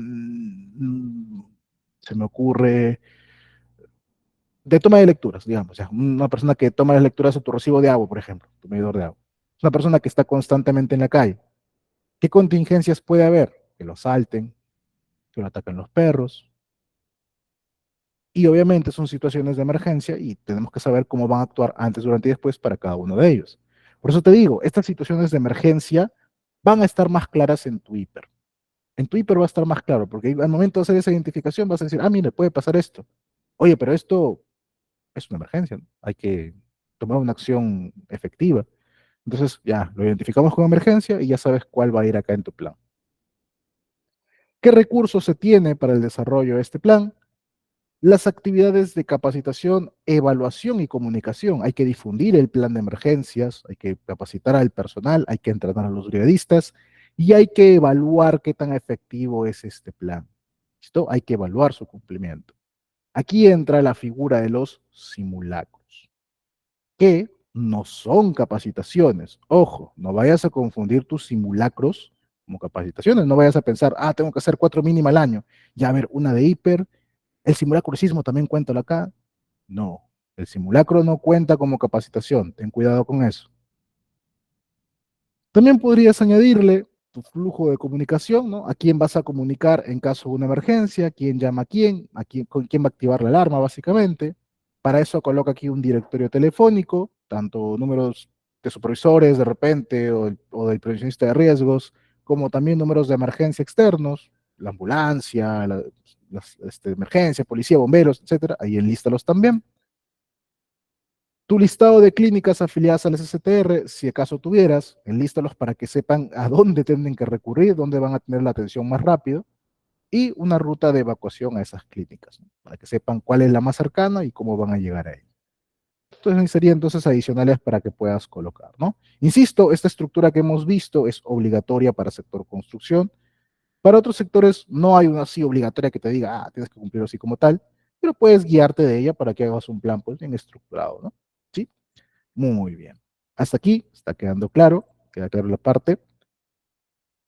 me ocurre, de toma de lecturas, digamos, o sea, una persona que toma las lecturas de tu recibo de agua, por ejemplo, tu medidor de agua. Es una persona que está constantemente en la calle. ¿Qué contingencias puede haber? Que lo asalten, que lo atacan los perros. Y obviamente son situaciones de emergencia y tenemos que saber cómo van a actuar antes, durante y después para cada uno de ellos. Por eso te digo, estas situaciones de emergencia van a estar más claras en tu hiper. En tu hiper va a estar más claro, porque al momento de hacer esa identificación vas a decir, ah, mire, puede pasar esto. Oye, pero esto es una emergencia, ¿no? Hay que tomar una acción efectiva. Entonces, ya, lo identificamos como emergencia y ya sabes cuál va a ir acá en tu plan. ¿Qué recursos se tiene para el desarrollo de este plan? Las actividades de capacitación, evaluación y comunicación. Hay que difundir el plan de emergencias, hay que capacitar al personal, hay que entrenar a los brigadistas y hay que evaluar qué tan efectivo es este plan. ¿Listo? Hay que evaluar su cumplimiento. Aquí entra la figura de los simulacros, que no son capacitaciones. Ojo, no vayas a confundir tus simulacros como capacitaciones. No vayas a pensar, ah, tengo que hacer 4 mínimas al año. Ya, a ver, una de hiper, ¿el simulacro de sismo también cuenta acá? No, el simulacro no cuenta como capacitación, ten cuidado con eso. También podrías añadirle tu flujo de comunicación, ¿no? A quién vas a comunicar en caso de una emergencia, quién llama a quién, con quién va a activar la alarma, básicamente. Para eso coloca aquí un directorio telefónico, tanto números de supervisores de repente o del prevencionista de riesgos, como también números de emergencia externos, la ambulancia, emergencia, policía, bomberos, etcétera. Ahí enlístalos también. Tu listado de clínicas afiliadas al SSTR, si acaso tuvieras, enlístalos para que sepan a dónde tienen que recurrir, dónde van a tener la atención más rápido, y una ruta de evacuación a esas clínicas, ¿no? Para que sepan cuál es la más cercana y cómo van a llegar a ella. Entonces serían entonces adicionales para que puedas colocar, ¿no? Insisto, esta estructura que hemos visto es obligatoria para sector construcción. Para otros sectores no hay una así obligatoria que te diga, tienes que cumplirlo así como tal, pero puedes guiarte de ella para que hagas un plan pues bien estructurado, ¿no? ¿Sí? Muy bien. Hasta aquí está quedando claro, queda claro la parte.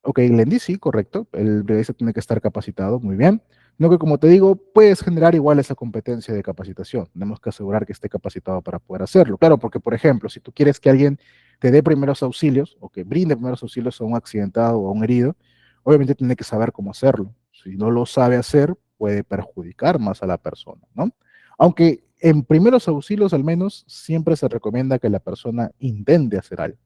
Ok, Glendy, sí, correcto. El brigadista tiene que estar capacitado, muy bien. No que, como te digo, puedes generar igual esa competencia de capacitación. Tenemos que asegurar que esté capacitado para poder hacerlo. Claro, porque, por ejemplo, si tú quieres que alguien te dé primeros auxilios o que brinde primeros auxilios a un accidentado o a un herido, obviamente tiene que saber cómo hacerlo. Si no lo sabe hacer, puede perjudicar más a la persona, ¿no? Aunque en primeros auxilios, al menos, siempre se recomienda que la persona intente hacer algo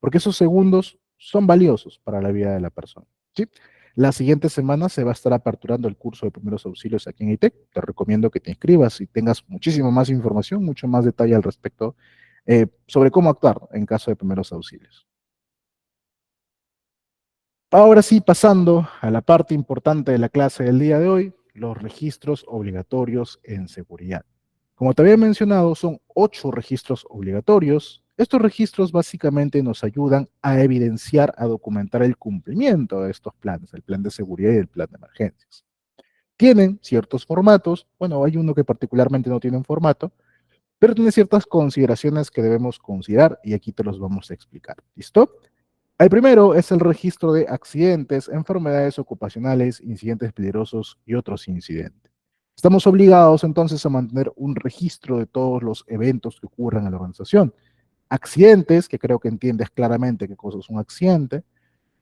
porque esos segundos son valiosos para la vida de la persona. ¿Sí? La siguiente semana se va a estar aperturando el curso de primeros auxilios aquí en ITEC. Te recomiendo que te inscribas y tengas muchísima más información, mucho más detalle al respecto sobre cómo actuar en caso de primeros auxilios. Ahora sí, pasando a la parte importante de la clase del día de hoy, los registros obligatorios en seguridad. Como te había mencionado, son 8 registros obligatorios. Estos registros básicamente nos ayudan a evidenciar, a documentar el cumplimiento de estos planes, el plan de seguridad y el plan de emergencias. Tienen ciertos formatos, bueno, hay uno que particularmente no tiene un formato, pero tiene ciertas consideraciones que debemos considerar y aquí te los vamos a explicar. ¿Listo? El primero es el registro de accidentes, enfermedades ocupacionales, incidentes peligrosos y otros incidentes. Estamos obligados entonces a mantener un registro de todos los eventos que ocurran en la organización. Accidentes, que creo que entiendes claramente qué cosa es un accidente,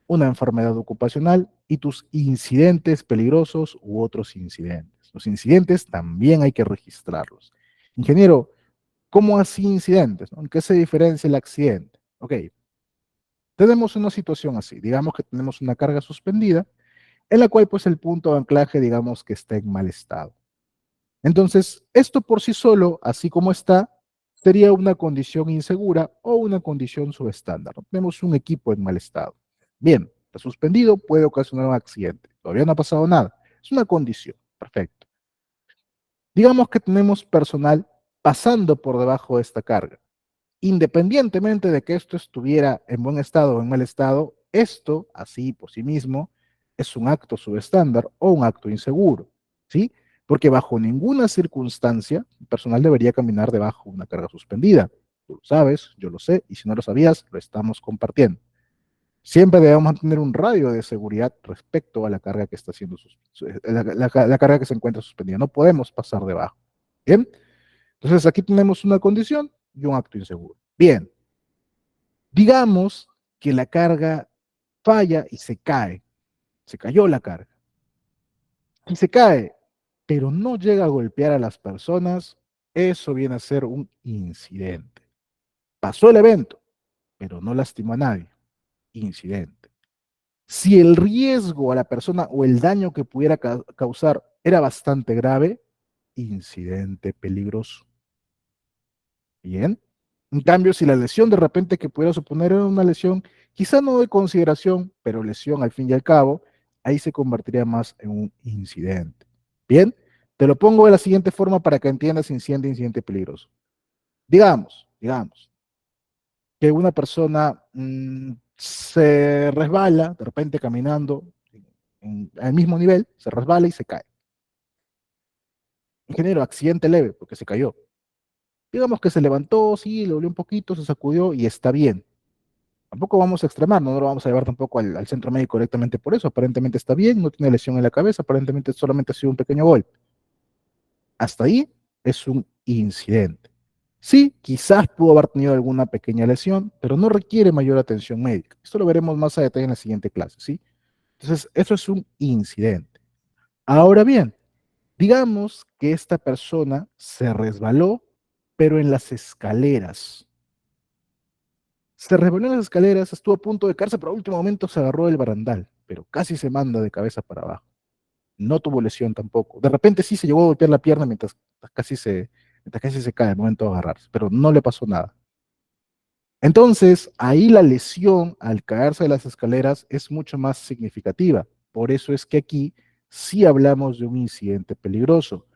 una enfermedad ocupacional y tus incidentes peligrosos u otros incidentes. Los incidentes también hay que registrarlos. Ingeniero, ¿cómo así incidentes? ¿En qué se diferencia el accidente? Ok, tenemos una situación así, digamos que tenemos una carga suspendida en la cual pues el punto de anclaje digamos que está en mal estado. Entonces, esto por sí solo, así como está, sería una condición insegura o una condición subestándar, ¿no? Tenemos un equipo en mal estado. Bien, está suspendido, puede ocasionar un accidente. Todavía no ha pasado nada. Es una condición. Perfecto. Digamos que tenemos personal pasando por debajo de esta carga. Independientemente de que esto estuviera en buen estado o en mal estado, esto, así por sí mismo, es un acto subestándar o un acto inseguro, ¿sí? Porque bajo ninguna circunstancia el personal debería caminar debajo de una carga suspendida. Tú lo sabes, yo lo sé, y si no lo sabías, lo estamos compartiendo. Siempre debemos mantener un radio de seguridad respecto a la carga que está siendo la carga que se encuentra suspendida. No podemos pasar debajo. ¿Bien? Entonces aquí tenemos una condición y un acto inseguro. Bien, digamos que la carga falla y se cayó la carga y se cae, pero no llega a golpear a las personas, eso viene a ser un incidente. Pasó el evento, pero no lastimó a nadie, incidente. Si el riesgo a la persona o el daño que pudiera causar era bastante grave, incidente peligroso. Bien. En cambio, si la lesión de repente que pudiera suponer era una lesión, quizá no de consideración, pero lesión al fin y al cabo, ahí se convertiría más en un incidente. Bien, te lo pongo de la siguiente forma para que entiendas incidente peligroso. Digamos, que una persona se resbala, de repente caminando al mismo nivel, se resbala y se cae. Ingeniero, accidente leve, porque se cayó. Digamos que se levantó, sí, le dolió un poquito, se sacudió y está bien. Tampoco vamos a extremar, no lo vamos a llevar tampoco al centro médico directamente por eso. Aparentemente está bien, no tiene lesión en la cabeza, aparentemente solamente ha sido un pequeño golpe. Hasta ahí es un incidente. Sí, quizás pudo haber tenido alguna pequeña lesión, pero no requiere mayor atención médica. Esto lo veremos más a detalle en la siguiente clase, ¿sí? Entonces, eso es un incidente. Ahora bien, digamos que esta persona se resbaló, pero en las escaleras. Se resbaló en las escaleras, estuvo a punto de caerse, pero al último momento se agarró del barandal, pero casi se manda de cabeza para abajo. No tuvo lesión tampoco. De repente sí se llegó a golpear la pierna mientras casi Mientras que ese se cae al momento de agarrarse, pero no le pasó nada. Entonces, ahí la lesión al caerse de las escaleras es mucho más significativa. Por eso es que aquí sí hablamos de un incidente peligroso.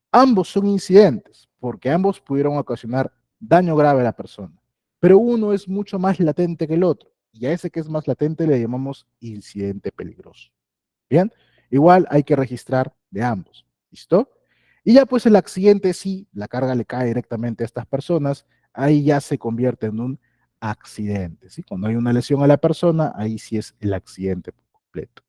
Ambos son incidentes, porque ambos pudieron ocasionar daño grave a la persona, pero uno es mucho más latente que el otro, y a ese que es más latente le llamamos incidente peligroso. Bien, igual hay que registrar de ambos. ¿Listo? Y ya pues el accidente sí, la carga le cae directamente a estas personas, ahí ya se convierte en un accidente, ¿sí? Cuando hay una lesión a la persona, ahí sí es el accidente completo.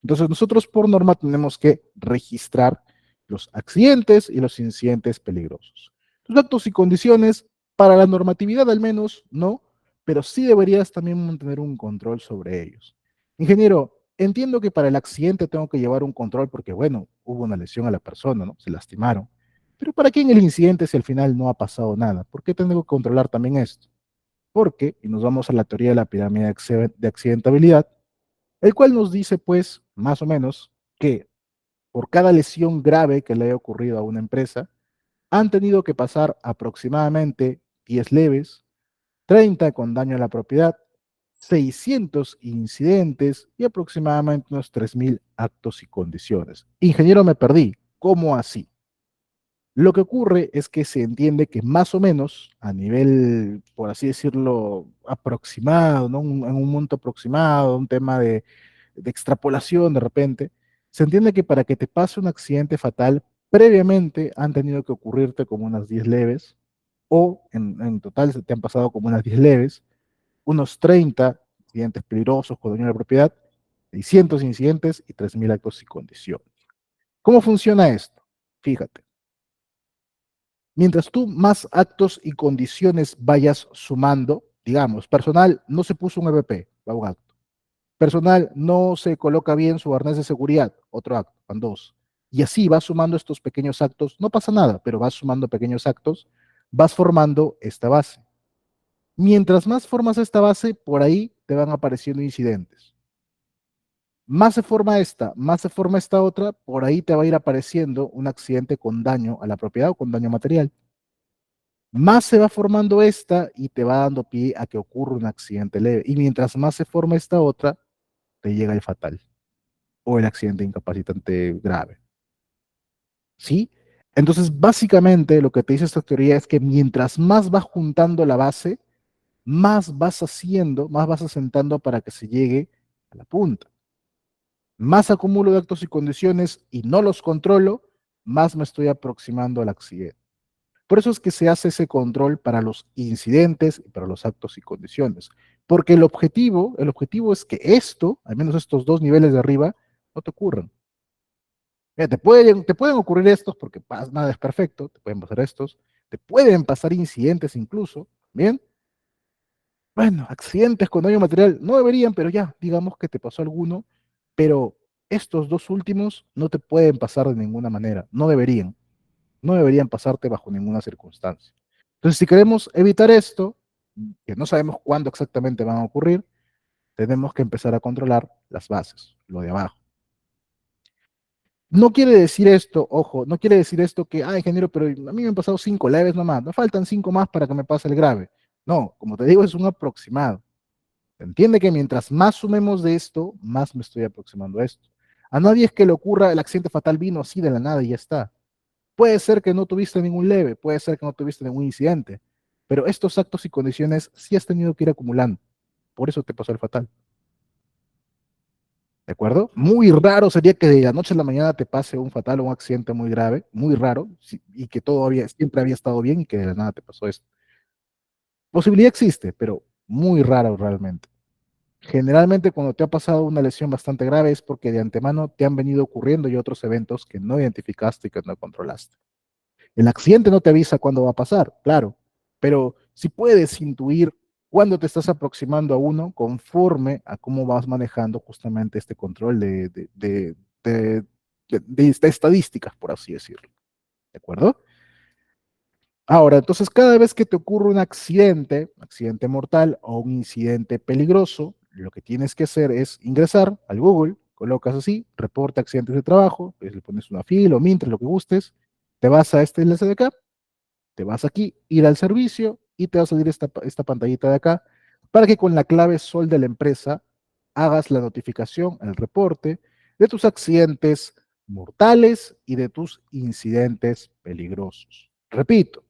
Entonces nosotros por norma tenemos que registrar los accidentes y los incidentes peligrosos. Los actos y condiciones, para la normatividad al menos, no, pero sí deberías también mantener un control sobre ellos. Ingeniero, entiendo que para el accidente tengo que llevar un control porque, bueno, hubo una lesión a la persona, ¿no? Se lastimaron. Pero ¿para qué en el incidente si al final no ha pasado nada? ¿Por qué tengo que controlar también esto? Porque, y nos vamos a la teoría de la pirámide de accidentabilidad, el cual nos dice, pues, más o menos, que por cada lesión grave que le haya ocurrido a una empresa, han tenido que pasar aproximadamente 10 leves, 30 con daño a la propiedad, 600 incidentes y aproximadamente unos 3.000 actos y condiciones. Ingeniero, me perdí. ¿Cómo así? Lo que ocurre es que se entiende que más o menos, a nivel, por así decirlo, aproximado, ¿no? En un monto aproximado, un tema de extrapolación de repente, se entiende que para que te pase un accidente fatal, previamente han tenido que ocurrirte como unas 10 leves, o en total se te han pasado como unas 10 leves, unos 30 accidentes peligrosos con daño a la propiedad, 600 incidentes y 3.000 actos y condiciones. ¿Cómo funciona esto? Fíjate. Mientras tú más actos y condiciones vayas sumando, digamos, personal no se puso un EVP, va un acto. Personal no se coloca bien su arnés de seguridad, otro acto, van dos. Y así vas sumando estos pequeños actos, no pasa nada, pero vas sumando pequeños actos, vas formando esta base. Mientras más formas esta base, por ahí te van apareciendo incidentes. Más se forma esta, más se forma esta otra, por ahí te va a ir apareciendo un accidente con daño a la propiedad o con daño material. Más se va formando esta y te va dando pie a que ocurra un accidente leve. Y mientras más se forma esta otra, te llega el fatal o el accidente incapacitante grave. ¿Sí? Entonces, básicamente lo que te dice esta teoría es que mientras más vas juntando la base, más vas haciendo, más vas asentando para que se llegue a la punta. Más acumulo de actos y condiciones y no los controlo, más me estoy aproximando al accidente. Por eso es que se hace ese control para los incidentes y para los actos y condiciones. Porque el objetivo es que esto, al menos estos dos niveles de arriba, no te ocurran. Mira, te pueden ocurrir estos porque nada es perfecto, te pueden pasar estos, te pueden pasar incidentes incluso, ¿bien? Bueno, accidentes con daño material no deberían, pero ya, digamos que te pasó alguno, pero estos dos últimos no te pueden pasar de ninguna manera, no deberían pasarte bajo ninguna circunstancia. Entonces, si queremos evitar esto, que no sabemos cuándo exactamente van a ocurrir, tenemos que empezar a controlar las bases, lo de abajo. No quiere decir esto, ojo, no quiere decir esto que, ingeniero, pero a mí me han pasado 5 leves nomás, me faltan 5 más para que me pase el grave. No, como te digo, es un aproximado. Se entiende que mientras más sumemos de esto, más me estoy aproximando a esto. A nadie es que le ocurra el accidente fatal vino así de la nada y ya está. Puede ser que no tuviste ningún leve, puede ser que no tuviste ningún incidente, pero estos actos y condiciones sí has tenido que ir acumulando. Por eso te pasó el fatal. ¿De acuerdo? Muy raro sería que de la noche a la mañana te pase un fatal o un accidente muy grave, muy raro, y que todo siempre había estado bien y que de la nada te pasó esto. Posibilidad existe, pero muy raro realmente. Generalmente cuando te ha pasado una lesión bastante grave es porque de antemano te han venido ocurriendo y otros eventos que no identificaste y que no controlaste. El accidente no te avisa cuándo va a pasar, claro, pero si puedes intuir cuándo te estás aproximando a uno conforme a cómo vas manejando justamente este control de, de estadísticas, por así decirlo. ¿De acuerdo? Ahora, entonces, cada vez que te ocurre un accidente mortal o un incidente peligroso, lo que tienes que hacer es ingresar al Google, colocas así, reporta accidentes de trabajo, pues le pones una fila o mientras lo que gustes, te vas a este enlace de acá Te vas aquí, ir al servicio y te va a salir esta pantallita de acá para que con la clave SOL de la empresa hagas la notificación, el reporte de tus accidentes mortales y de tus incidentes peligrosos. Repito,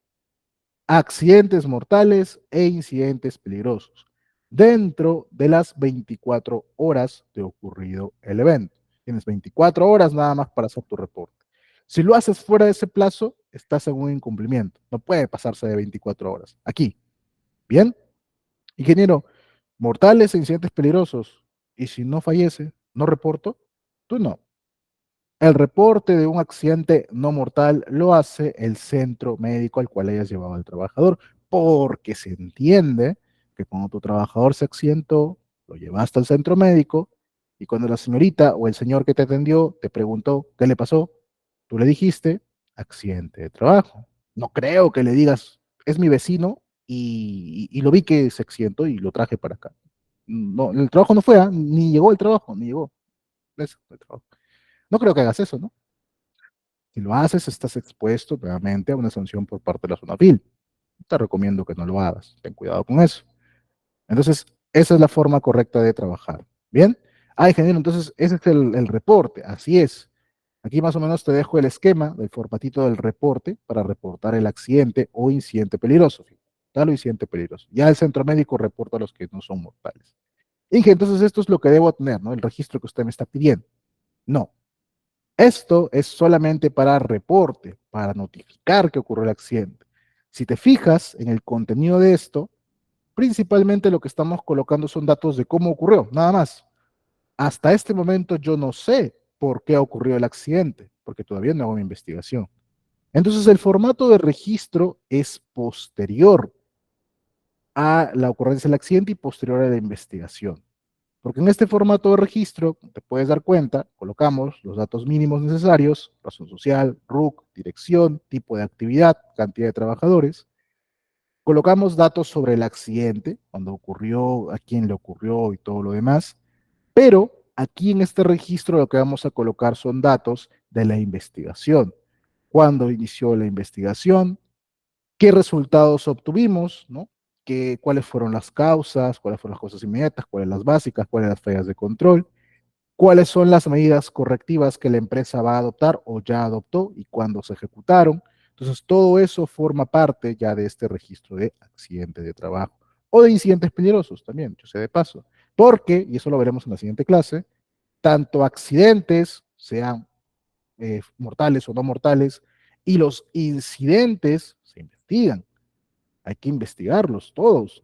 accidentes mortales e incidentes peligrosos dentro de las 24 horas de ocurrido el evento. Tienes 24 horas nada más para hacer tu reporte. Si lo haces fuera de ese plazo, estás en un incumplimiento. No puede pasarse de 24 horas. Aquí. Bien. Ingeniero, mortales e incidentes peligrosos. Y si no fallece, no reporto, tú no. El reporte de un accidente no mortal lo hace el centro médico al cual hayas llevado al trabajador, porque se entiende que cuando tu trabajador se accidentó, lo llevaste al centro médico y cuando la señorita o el señor que te atendió te preguntó qué le pasó, tú le dijiste accidente de trabajo. No creo que le digas, es mi vecino y lo vi que se accidentó y lo traje para acá. No, el trabajo no fue, ¿ah? Ni llegó el trabajo, ni llegó. Eso, el trabajo. No creo que hagas eso, ¿no? Si lo haces, estás expuesto nuevamente a una sanción por parte de la SUNAFIL. Te recomiendo que no lo hagas. Ten cuidado con eso. Entonces, esa es la forma correcta de trabajar. ¿Bien? Ah, ingeniero, entonces ese es el reporte. Así es. Aquí más o menos te dejo el esquema del formatito del reporte para reportar el accidente o incidente peligroso. Tal o incidente peligroso. Ya el centro médico reporta los que no son mortales. Inge, entonces esto es lo que debo tener, ¿no? El registro que usted me está pidiendo. No, esto es solamente para reporte, para notificar que ocurrió el accidente. Si te fijas en el contenido de esto, principalmente lo que estamos colocando son datos de cómo ocurrió, nada más. Hasta este momento yo no sé por qué ocurrió el accidente, porque todavía no hago mi investigación. Entonces el formato de registro es posterior a la ocurrencia del accidente y posterior a la investigación. Porque en este formato de registro, te puedes dar cuenta, colocamos los datos mínimos necesarios, razón social, RUC, dirección, tipo de actividad, cantidad de trabajadores. Colocamos datos sobre el accidente, cuando ocurrió, a quién le ocurrió y todo lo demás. Pero aquí en este registro lo que vamos a colocar son datos de la investigación. Cuándo inició la investigación, qué resultados obtuvimos, ¿no? Cuáles fueron las causas, cuáles fueron las cosas inmediatas, cuáles las básicas, cuáles las fallas de control, cuáles son las medidas correctivas que la empresa va a adoptar o ya adoptó y cuándo se ejecutaron. Entonces, todo eso forma parte ya de este registro de accidente de trabajo o de incidentes peligrosos también, yo sé de paso, porque, y eso lo veremos en la siguiente clase, tanto accidentes, sean mortales o no mortales, y los incidentes se investigan. Hay que investigarlos todos.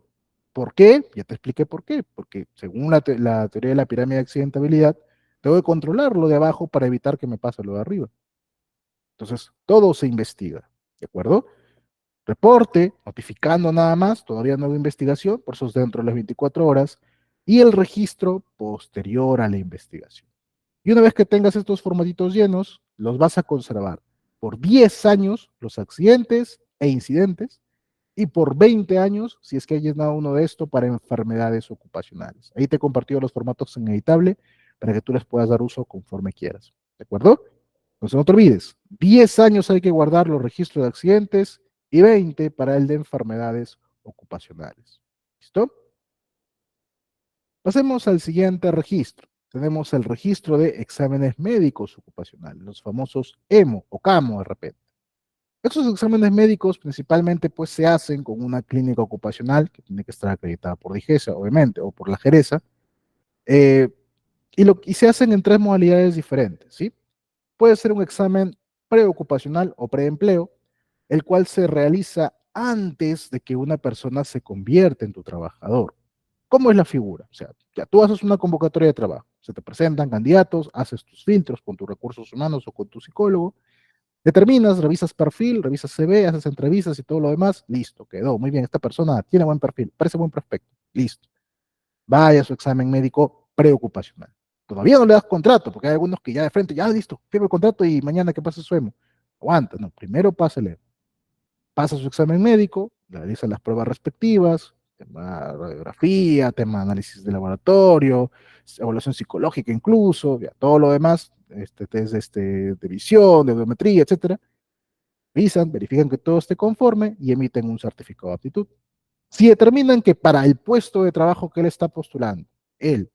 ¿Por qué? Ya te expliqué por qué. Porque según la teoría de la pirámide de accidentabilidad, tengo que controlar lo de abajo para evitar que me pase lo de arriba. Entonces, todo se investiga. ¿De acuerdo? Reporte, notificando nada más, todavía no hago investigación, por eso es dentro de las 24 horas, y el registro posterior a la investigación. Y una vez que tengas estos formatitos llenos, los vas a conservar por 10 años los accidentes e incidentes y por 20 años si es que hay llenado uno de esto para enfermedades ocupacionales. Ahí te he compartido los formatos en editable para que tú les puedas dar uso conforme quieras. ¿De acuerdo? Entonces no te olvides, 10 años hay que guardar los registros de accidentes y 20 para el de enfermedades ocupacionales. ¿Listo? Pasemos al siguiente registro. Tenemos el registro de exámenes médicos ocupacionales, los famosos EMO o CAMO de repente. Estos exámenes médicos principalmente pues se hacen con una clínica ocupacional que tiene que estar acreditada por DIGESA, obviamente, o por la Jereza, eh, y se hacen en tres modalidades diferentes, ¿sí? Puede ser un examen preocupacional o preempleo, el cual se realiza antes de que una persona se convierta en tu trabajador. ¿Cómo es la figura? O sea, ya tú haces una convocatoria de trabajo, se te presentan candidatos, haces tus filtros con tus recursos humanos o con tu psicólogo, determinas, revisas perfil, revisas CV, haces entrevistas y todo lo demás, listo, quedó, muy bien, esta persona tiene buen perfil, parece buen prospecto, listo. Vaya a su examen médico preocupacional. Todavía no le das contrato, porque hay algunos que ya de frente, ya listo, firma el contrato y mañana que pase su emo. Aguanta, no, primero pásale, pasa su examen médico, realiza las pruebas respectivas, tema radiografía, tema análisis de laboratorio, evaluación psicológica incluso, ya, todo lo demás, test de visión, de audiometría, etcétera. Revisan, verifican que todo esté conforme y emiten un certificado de aptitud. Si determinan que para el puesto de trabajo que él está postulando, él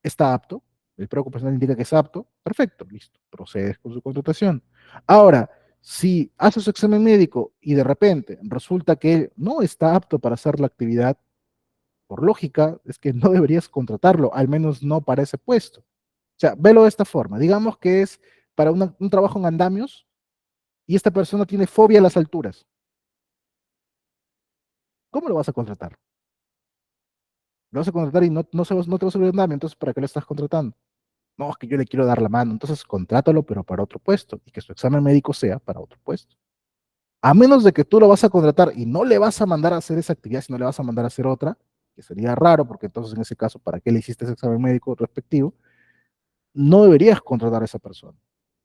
está apto, el prueba ocupacional indica que es apto, perfecto, listo, procedes con su contratación. Ahora, si hace su examen médico y de repente resulta que él no está apto para hacer la actividad, por lógica, es que no deberías contratarlo, al menos no para ese puesto. O sea, velo de esta forma. Digamos que es para un trabajo en andamios y esta persona tiene fobia a las alturas. ¿Cómo lo vas a contratar? Lo vas a contratar y no te va a subir el andamio, entonces ¿para qué lo estás contratando? No, es que yo le quiero dar la mano, entonces contrátalo, pero para otro puesto y que su examen médico sea para otro puesto. A menos de que tú lo vas a contratar y no le vas a mandar a hacer esa actividad, sino le vas a mandar a hacer otra, que sería raro, porque entonces en ese caso, ¿para qué le hiciste ese examen médico respectivo? No deberías contratar a esa persona,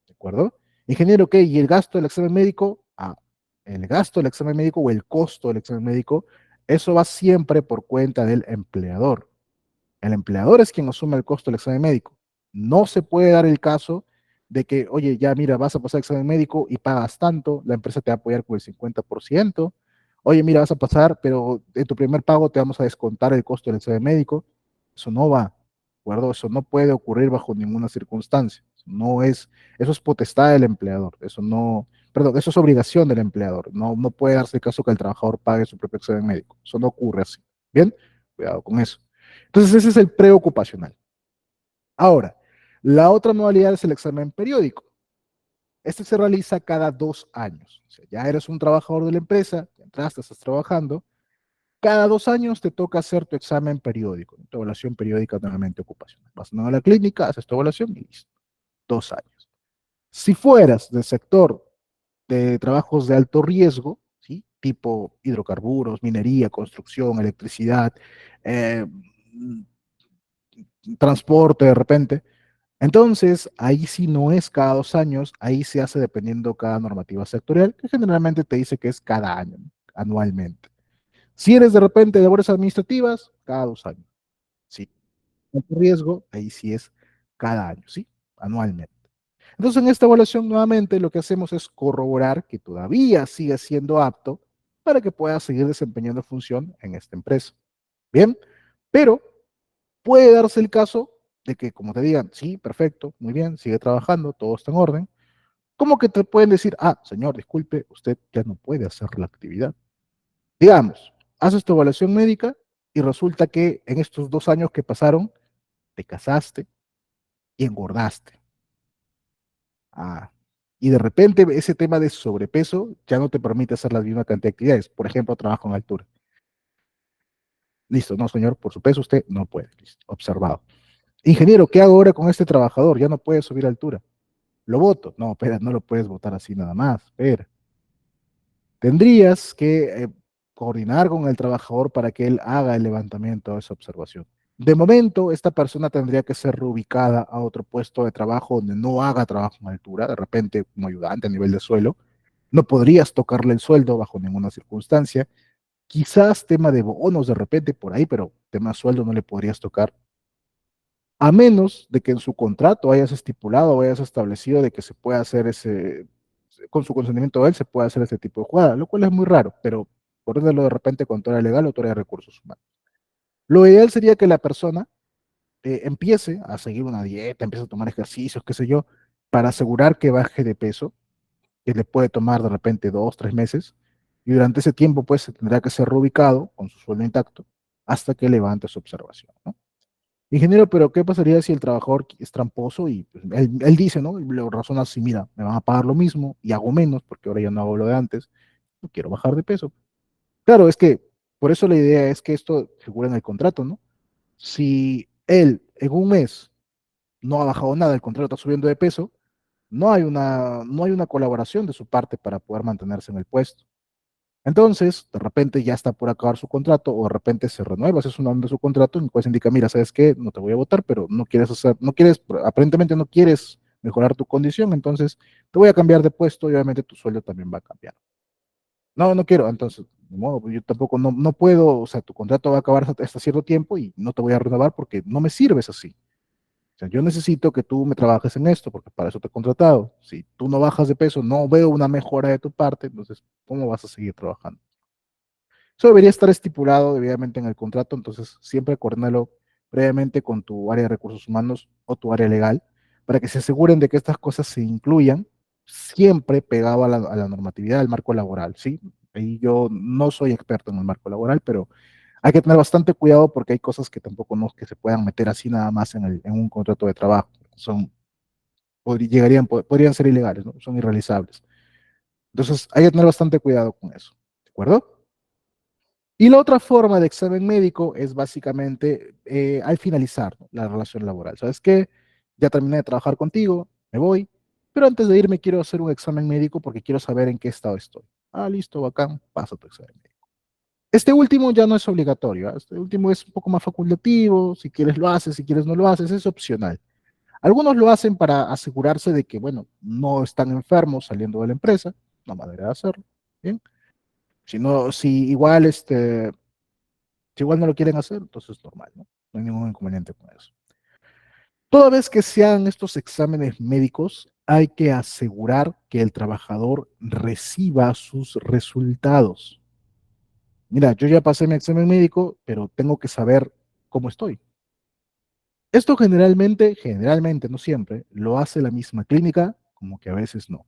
¿de acuerdo? Ingeniero, ¿qué? ¿Y el gasto del examen médico? Ah, el gasto del examen médico o el costo del examen médico, eso va siempre por cuenta del empleador. El empleador es quien asume el costo del examen médico. No se puede dar el caso de que, oye, ya mira, vas a pasar el examen médico y pagas tanto, la empresa te va a apoyar con el 50%. Oye, mira, vas a pasar, pero en tu primer pago te vamos a descontar el costo del examen médico. Eso no va, ¿de acuerdo? Eso no puede ocurrir bajo ninguna circunstancia. No es, eso es potestad del empleador. Eso no, perdón, eso es obligación del empleador. No, no puede darse el caso que el trabajador pague su propio examen médico. Eso no ocurre así. Bien, cuidado con eso. Entonces, ese es el preocupacional. Ahora, la otra modalidad es el examen periódico. Este se realiza cada 2 años. O sea, ya eres un trabajador de la empresa, ya entraste, estás trabajando. Cada 2 años te toca hacer tu examen periódico, tu evaluación periódica nuevamente ocupacional. Vas a la clínica, haces tu evaluación y listo. 2 años. Si fueras del sector de trabajos de alto riesgo, ¿sí? Tipo hidrocarburos, minería, construcción, electricidad, eh, transporte de repente, entonces, ahí sí no es cada 2 años, ahí se hace dependiendo cada normativa sectorial, que generalmente te dice que es cada año, ¿no? Anualmente. Si eres de repente de labores administrativas, cada 2 años. Sí, riesgo, ahí sí es cada año, ¿sí? Anualmente. Entonces, en esta evaluación, nuevamente, lo que hacemos es corroborar que todavía sigue siendo apto para que pueda seguir desempeñando función en esta empresa. Bien, pero puede darse el caso de que, como te digan, sí, perfecto, muy bien, sigue trabajando, todo está en orden, como que te pueden decir, ah, señor, disculpe, usted ya no puede hacer la actividad. Digamos, haces tu evaluación médica y resulta que en estos 2 años que pasaron, te casaste y engordaste. Ah, y de repente ese tema de sobrepeso ya no te permite hacer la misma cantidad de actividades. Por ejemplo, trabajo en altura. Listo, no, señor, por su peso usted no puede. Listo, observado. Ingeniero, ¿qué hago ahora con este trabajador? Ya no puede subir a altura. Lo voto. No, espera, no lo puedes votar así nada más. Espera. Tendrías que coordinar con el trabajador para que él haga el levantamiento de esa observación. De momento, esta persona tendría que ser reubicada a otro puesto de trabajo donde no haga trabajo en altura, de repente como ayudante a nivel de suelo. No podrías tocarle el sueldo bajo ninguna circunstancia. Quizás tema de bonos de repente por ahí, pero tema sueldo no le podrías tocar, a menos de que en su contrato hayas estipulado o hayas establecido de que se puede hacer ese, con su consentimiento de él, se puede hacer ese tipo de jugada, lo cual es muy raro, pero coordínalo de repente con tu área legal o tu área de recursos humanos. Lo ideal sería que la persona empiece a seguir una dieta, empiece a tomar ejercicios, qué sé yo, para asegurar que baje de peso, que le puede tomar de repente 2, 3 meses, y durante ese tiempo pues se tendrá que ser reubicado con su sueldo intacto hasta que levante su observación, ¿no? Ingeniero, pero ¿qué pasaría si el trabajador es tramposo y pues, él dice, ¿no? Y lo razona así, mira, me van a pagar lo mismo y hago menos porque ahora ya no hago lo de antes, no quiero bajar de peso. Claro, es que por eso la idea es que esto figura en el contrato, ¿no? Si él en un mes no ha bajado nada, el contrato está subiendo de peso, no hay una colaboración de su parte para poder mantenerse en el puesto. Entonces, de repente ya está por acabar su contrato o de repente se renueva, ese es un año de su contrato en el cual se indica, mira, ¿sabes qué? No te voy a votar, pero no quieres hacer, no quieres, aparentemente no quieres mejorar tu condición, entonces te voy a cambiar de puesto y obviamente tu sueldo también va a cambiar. No, no quiero, entonces, de modo, pues, yo tampoco, no puedo, o sea, tu contrato va a acabar hasta cierto tiempo y no te voy a renovar porque no me sirves así. O sea, yo necesito que tú me trabajes en esto, porque para eso te he contratado. Si tú no bajas de peso, no veo una mejora de tu parte, entonces, ¿cómo vas a seguir trabajando? Eso debería estar estipulado debidamente en el contrato, entonces siempre coordínalo previamente con tu área de recursos humanos o tu área legal para que se aseguren de que estas cosas se incluyan siempre pegado a la normatividad del marco laboral, ¿sí? Ahí yo no soy experto en el marco laboral, pero hay que tener bastante cuidado porque hay cosas que tampoco no es que se puedan meter así nada más en un contrato de trabajo. Son, podrían ser ilegales, ¿no? Son irrealizables. Entonces hay que tener bastante cuidado con eso, ¿de acuerdo? Y la otra forma de examen médico es básicamente al finalizar, ¿no?, la relación laboral. ¿Sabes qué? Ya terminé de trabajar contigo, me voy, pero antes de irme quiero hacer un examen médico porque quiero saber en qué estado estoy. Ah, listo, bacán, pasa tu examen médico. Este último ya no es obligatorio, ¿ah? Este último es un poco más facultativo, si quieres lo haces, si quieres no lo haces, es opcional. Algunos lo hacen para asegurarse de que, bueno, no están enfermos saliendo de la empresa, una manera de hacerlo, ¿bien? Si no, si igual no lo quieren hacer, entonces es normal, ¿no? No hay ningún inconveniente con eso. Toda vez que se hagan estos exámenes médicos, hay que asegurar que el trabajador reciba sus resultados. Mira, yo ya pasé mi examen médico, pero tengo que saber cómo estoy. Esto generalmente, no siempre, lo hace la misma clínica, como que a veces no.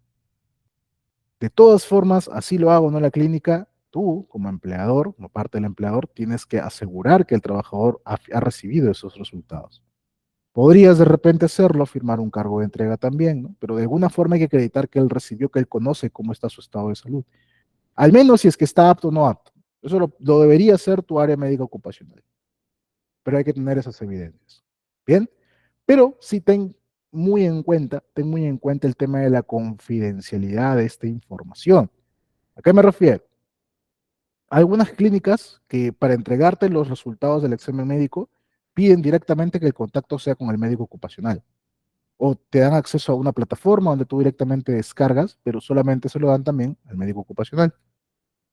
De todas formas, así lo hago, no la clínica, tú como empleador, como parte del empleador, tienes que asegurar que el trabajador ha recibido esos resultados. Podrías de repente hacerlo, firmar un cargo de entrega también, ¿no? Pero de alguna forma hay que acreditar que él recibió, que él conoce cómo está su estado de salud. Al menos si es que está apto o no apto. Eso lo debería hacer tu área médica ocupacional, pero hay que tener esas evidencias. Bien, pero sí ten muy en cuenta el tema de la confidencialidad de esta información. ¿A qué me refiero? Hay algunas clínicas que para entregarte los resultados del examen médico piden directamente que el contacto sea con el médico ocupacional. O te dan acceso a una plataforma donde tú directamente descargas, pero solamente se lo dan también al médico ocupacional.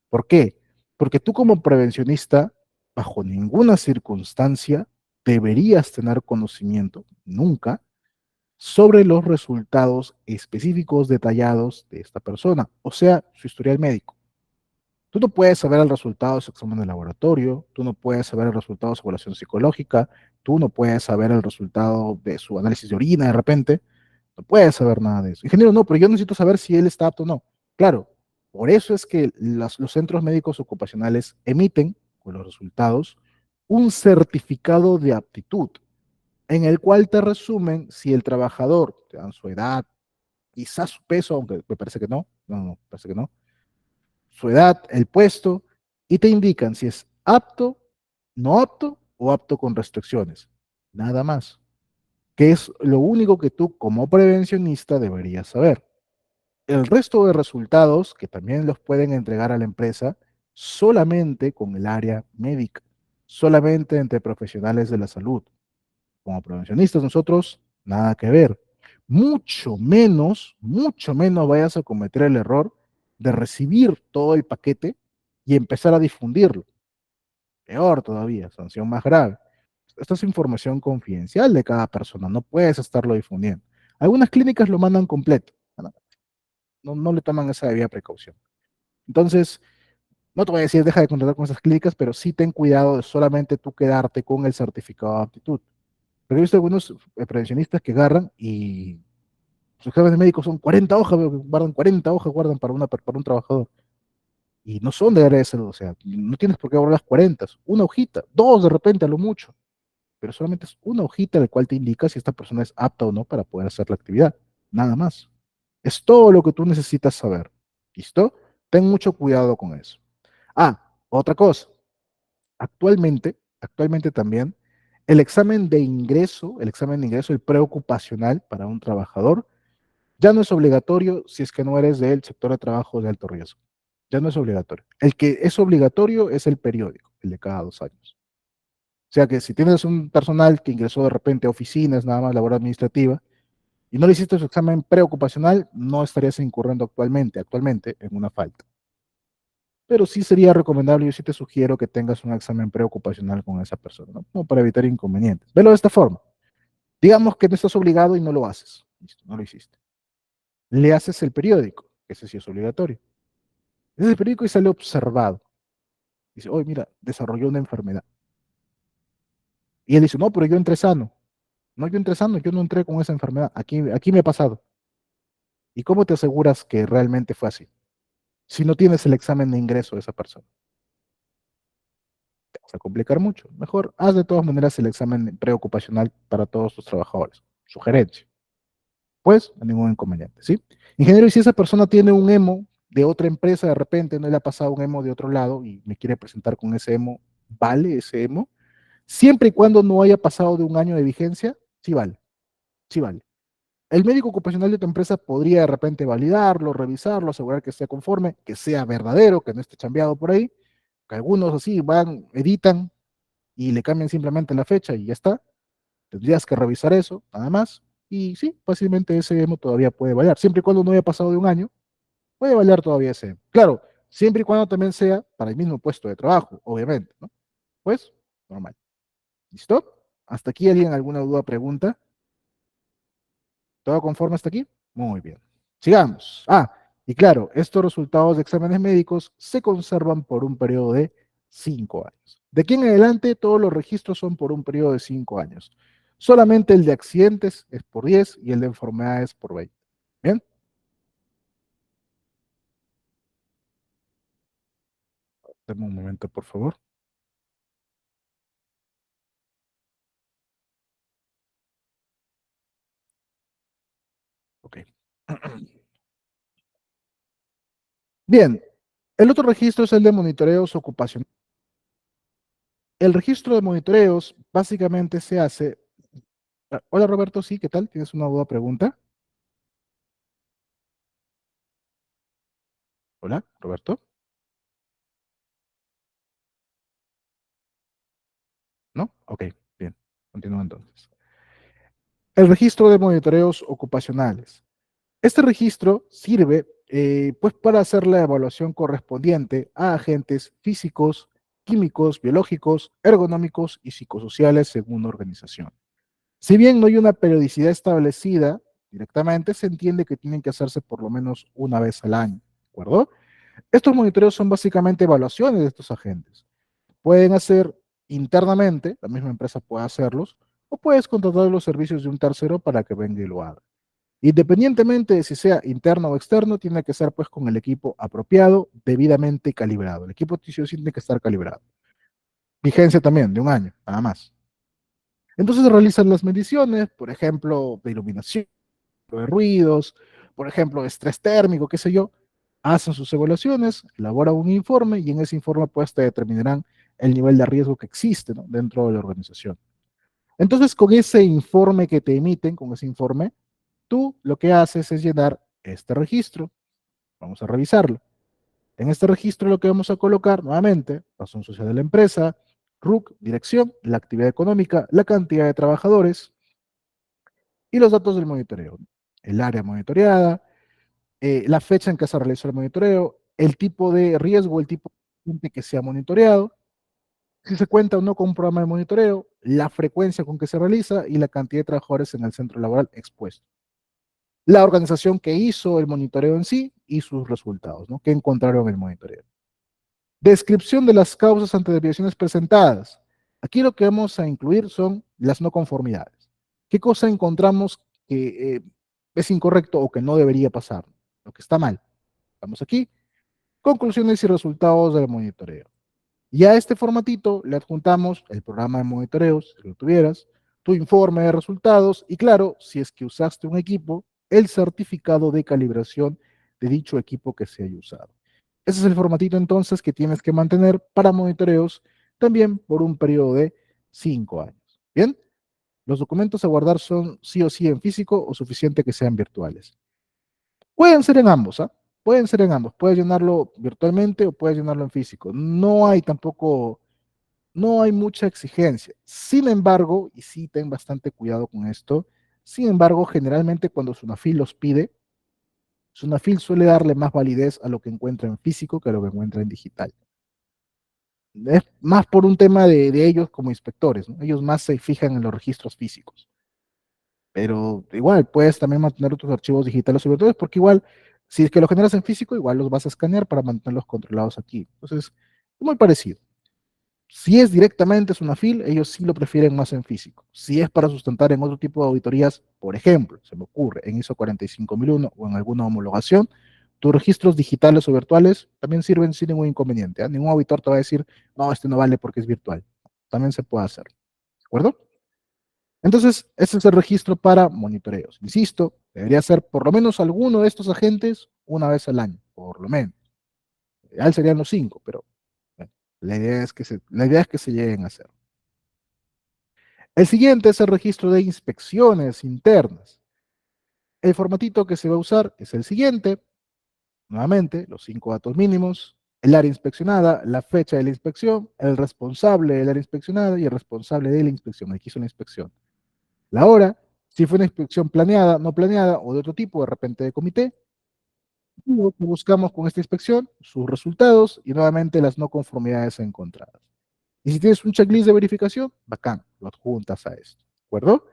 ¿Por qué? Porque tú como prevencionista, bajo ninguna circunstancia, deberías tener conocimiento, nunca, sobre los resultados específicos detallados de esta persona, o sea, su historial médico. Tú no puedes saber el resultado de su examen de laboratorio, tú no puedes saber el resultado de su evaluación psicológica, tú no puedes saber el resultado de su análisis de orina de repente, no puedes saber nada de eso. Ingeniero, no, pero yo necesito saber si él está apto o no. Claro, por eso es que los centros médicos ocupacionales emiten con los resultados un certificado de aptitud en el cual te resumen si el trabajador, te dan su edad, quizás su peso, aunque me parece que no, no, parece que no, su edad, el puesto, y te indican si es apto, no apto o apto con restricciones. Nada más. Que es lo único que tú como prevencionista deberías saber. El resto de resultados, que también los pueden entregar a la empresa, solamente con el área médica, solamente entre profesionales de la salud. Como prevencionistas nosotros, nada que ver. Mucho menos vayas a cometer el error de recibir todo el paquete y empezar a difundirlo. Peor todavía, sanción más grave. Esta es información confidencial de cada persona, no puedes estarlo difundiendo. Algunas clínicas lo mandan completo, no le toman esa debida precaución. Entonces, no te voy a decir deja de contratar con esas clínicas, pero sí ten cuidado de solamente tú quedarte con el certificado de aptitud. Pero he visto algunos prevencionistas que agarran y sus exámenes médicos son 40 hojas, veo que guardan 40 hojas, guardan para un trabajador. Y no son de área de salud, o sea, no tienes por qué guardar las 40, una hojita, dos de repente a lo mucho, pero solamente es una hojita en la cual te indica si esta persona es apta o no para poder hacer la actividad, nada más. Es todo lo que tú necesitas saber. ¿Listo? Ten mucho cuidado con eso. Ah, otra cosa. Actualmente también, el examen de ingreso, el preocupacional para un trabajador, ya no es obligatorio si es que no eres del sector de trabajo de alto riesgo. Ya no es obligatorio. El que es obligatorio es el periódico, el de cada 2 años. O sea que si tienes un personal que ingresó de repente a oficinas, nada más labor administrativa, y no le hiciste su examen preocupacional, no estarías incurriendo actualmente en una falta. Pero sí sería recomendable, yo sí te sugiero que tengas un examen preocupacional con esa persona, ¿no? Como para evitar inconvenientes. Velo de esta forma. Digamos que no estás obligado y no lo haces. Listo, no lo hiciste. Le haces el periódico, ese sí es obligatorio. Es el periódico y sale observado. Dice, oye, mira, desarrolló una enfermedad. Y él dice, no, pero yo entré sano. No, yo entré sano, yo no entré con esa enfermedad. Aquí me ha pasado. ¿Y cómo te aseguras que realmente fue así? Si no tienes el examen de ingreso de esa persona, te vas a complicar mucho. Mejor haz de todas maneras el examen preocupacional para todos tus trabajadores. Sugerencia. Pues, no hay ningún inconveniente, ¿sí? Ingeniero, y si esa persona tiene un emo de otra empresa, de repente no le ha pasado un emo de otro lado y me quiere presentar con ese emo, ¿vale ese emo? Siempre y cuando no haya pasado de un año de vigencia, sí vale, sí vale. El médico ocupacional de tu empresa podría de repente validarlo, revisarlo, asegurar que esté conforme, que sea verdadero, que no esté chambeado por ahí, que algunos así van, editan y le cambian simplemente la fecha y ya está. Tendrías que revisar eso, nada más. Y sí, fácilmente ese emo todavía puede valer. Siempre y cuando no haya pasado de un año, puede valer todavía ese emo. Claro, siempre y cuando también sea para el mismo puesto de trabajo, obviamente, ¿no? Pues, normal. ¿Listo? ¿Hasta aquí alguien alguna duda, pregunta? ¿Todo conforme hasta aquí? Muy bien. Sigamos. Y claro, estos resultados de exámenes médicos se conservan por un periodo de 5 años. De aquí en adelante, todos los registros son por un periodo de 5 años. Solamente el de accidentes es por 10 y el de enfermedades por 20. Bien, dame un momento, por favor. Ok. Bien, el otro registro es el de monitoreos ocupacionales. El registro de monitoreos básicamente se hace. Hola Roberto, sí, ¿qué tal? ¿Tienes una duda, pregunta? Hola, Roberto. ¿No? Ok, bien. Continúo entonces. El registro de monitoreos ocupacionales. Este registro sirve pues para hacer la evaluación correspondiente a agentes físicos, químicos, biológicos, ergonómicos y psicosociales según la organización. Si bien no hay una periodicidad establecida directamente, se entiende que tienen que hacerse por lo menos una vez al año, ¿de acuerdo? Estos monitoreos son básicamente evaluaciones de estos agentes. Pueden hacer internamente, la misma empresa puede hacerlos, o puedes contratar los servicios de un tercero para que venga y lo haga. Independientemente de si sea interno o externo, tiene que ser pues con el equipo apropiado, debidamente calibrado. El equipo TCO tiene que estar calibrado. Vigencia también de un año, nada más. Entonces realizan las mediciones, por ejemplo, de iluminación, de ruidos, por ejemplo, de estrés térmico, qué sé yo. Hacen sus evaluaciones, elaboran un informe y en ese informe pues te determinarán el nivel de riesgo que existe, ¿no?, dentro de la organización. Entonces, con ese informe que te emiten, con ese informe, tú lo que haces es llenar este registro. Vamos a revisarlo. En este registro lo que vamos a colocar nuevamente, razón social de la empresa, RUC, dirección, la actividad económica, la cantidad de trabajadores y los datos del monitoreo. El área monitoreada, la fecha en que se realizó el monitoreo, el tipo de riesgo, el tipo de gente que se ha monitoreado, si se cuenta o no con un programa de monitoreo, la frecuencia con que se realiza y la cantidad de trabajadores en el centro laboral expuesto. La organización que hizo el monitoreo en sí y sus resultados, ¿no?, que encontraron en el monitoreo. Descripción de las causas ante desviaciones presentadas. Aquí lo que vamos a incluir son las no conformidades. ¿Qué cosa encontramos que es incorrecto o que no debería pasar? Lo que está mal. Vamos aquí. Conclusiones y resultados del monitoreo. Y a este formatito le adjuntamos el programa de monitoreo, si lo tuvieras, tu informe de resultados y claro, si es que usaste un equipo, el certificado de calibración de dicho equipo que se haya usado. Ese es el formatito entonces que tienes que mantener para monitoreos también por un periodo de 5 años. Bien, los documentos a guardar son sí o sí en físico o suficiente que sean virtuales. Pueden ser en ambos, ¿ah? Pueden ser en ambos. Puedes llenarlo virtualmente o puedes llenarlo en físico. No hay tampoco, no hay mucha exigencia. Sin embargo, y sí ten bastante cuidado con esto, sin embargo, generalmente cuando Sunafil los pide, Sunafil suele darle más validez a lo que encuentra en físico que a lo que encuentra en digital. Es más por un tema de ellos como inspectores, ¿no? Ellos más se fijan en los registros físicos. pero igual puedes también mantener tus archivos digitales sobre todo, porque igual, si es que los generas en físico, igual los vas a escanear para mantenerlos controlados aquí. Entonces, es muy parecido. Si es directamente Sunafil, ellos sí lo prefieren más en físico. Si es para sustentar en otro tipo de auditorías, por ejemplo, se me ocurre en ISO 45001 o en alguna homologación, tus registros digitales o virtuales también sirven sin ningún inconveniente. ¿Ah? Ningún auditor te va a decir, no, este no vale porque es virtual. También se puede hacer. ¿De acuerdo? Entonces, ese es el registro para monitoreos. Insisto, debería ser por lo menos alguno de estos agentes una vez al año, por lo menos. Ideal serían los cinco, pero bueno, la idea es que se lleguen a hacer. El siguiente es el registro de inspecciones internas. El formatito que se va a usar es el siguiente. Nuevamente, los cinco datos mínimos, el área inspeccionada, la fecha de la inspección, el responsable del área inspeccionada y el responsable de la inspección. Aquí hizo la inspección. La hora, si fue una inspección planeada, no planeada o de otro tipo, de repente de comité. Lo que buscamos con esta inspección, sus resultados y nuevamente las no conformidades encontradas. Y si tienes un checklist de verificación, bacán, lo adjuntas a esto. ¿De acuerdo?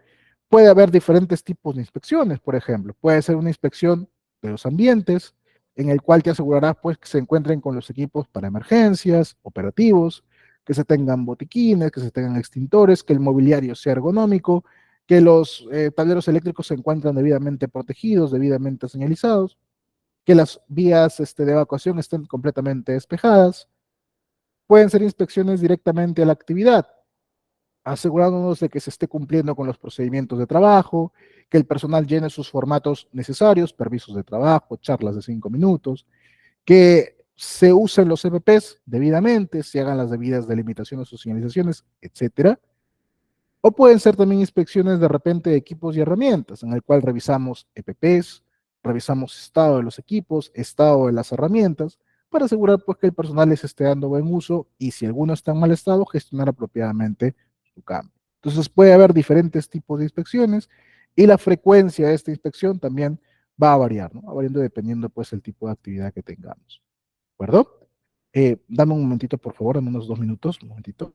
Puede haber diferentes tipos de inspecciones, por ejemplo. Puede ser una inspección de los ambientes, en el cual te asegurarás pues, que se encuentren con los equipos para emergencias, operativos, que se tengan botiquines, que se tengan extintores, que el mobiliario sea ergonómico, que los tableros eléctricos se encuentran debidamente protegidos, debidamente señalizados, que las vías de evacuación estén completamente despejadas. Pueden ser inspecciones directamente a la actividad, asegurándonos de que se esté cumpliendo con los procedimientos de trabajo, que el personal llene sus formatos necesarios, permisos de trabajo, charlas de 5 minutos, que se usen los EPPs debidamente, se hagan las debidas delimitaciones o señalizaciones, etcétera. O pueden ser también inspecciones de repente de equipos y herramientas, en el cual revisamos EPPs, revisamos estado de los equipos, estado de las herramientas, para asegurar pues que el personal les esté dando buen uso y si alguno está en mal estado, gestionar apropiadamente su cambio. Entonces puede haber diferentes tipos de inspecciones y la frecuencia de esta inspección también va a variar, ¿no? Va variando dependiendo pues el tipo de actividad que tengamos. ¿De acuerdo? Dame un momentito, por favor, en unos 2 minutos, un momentito.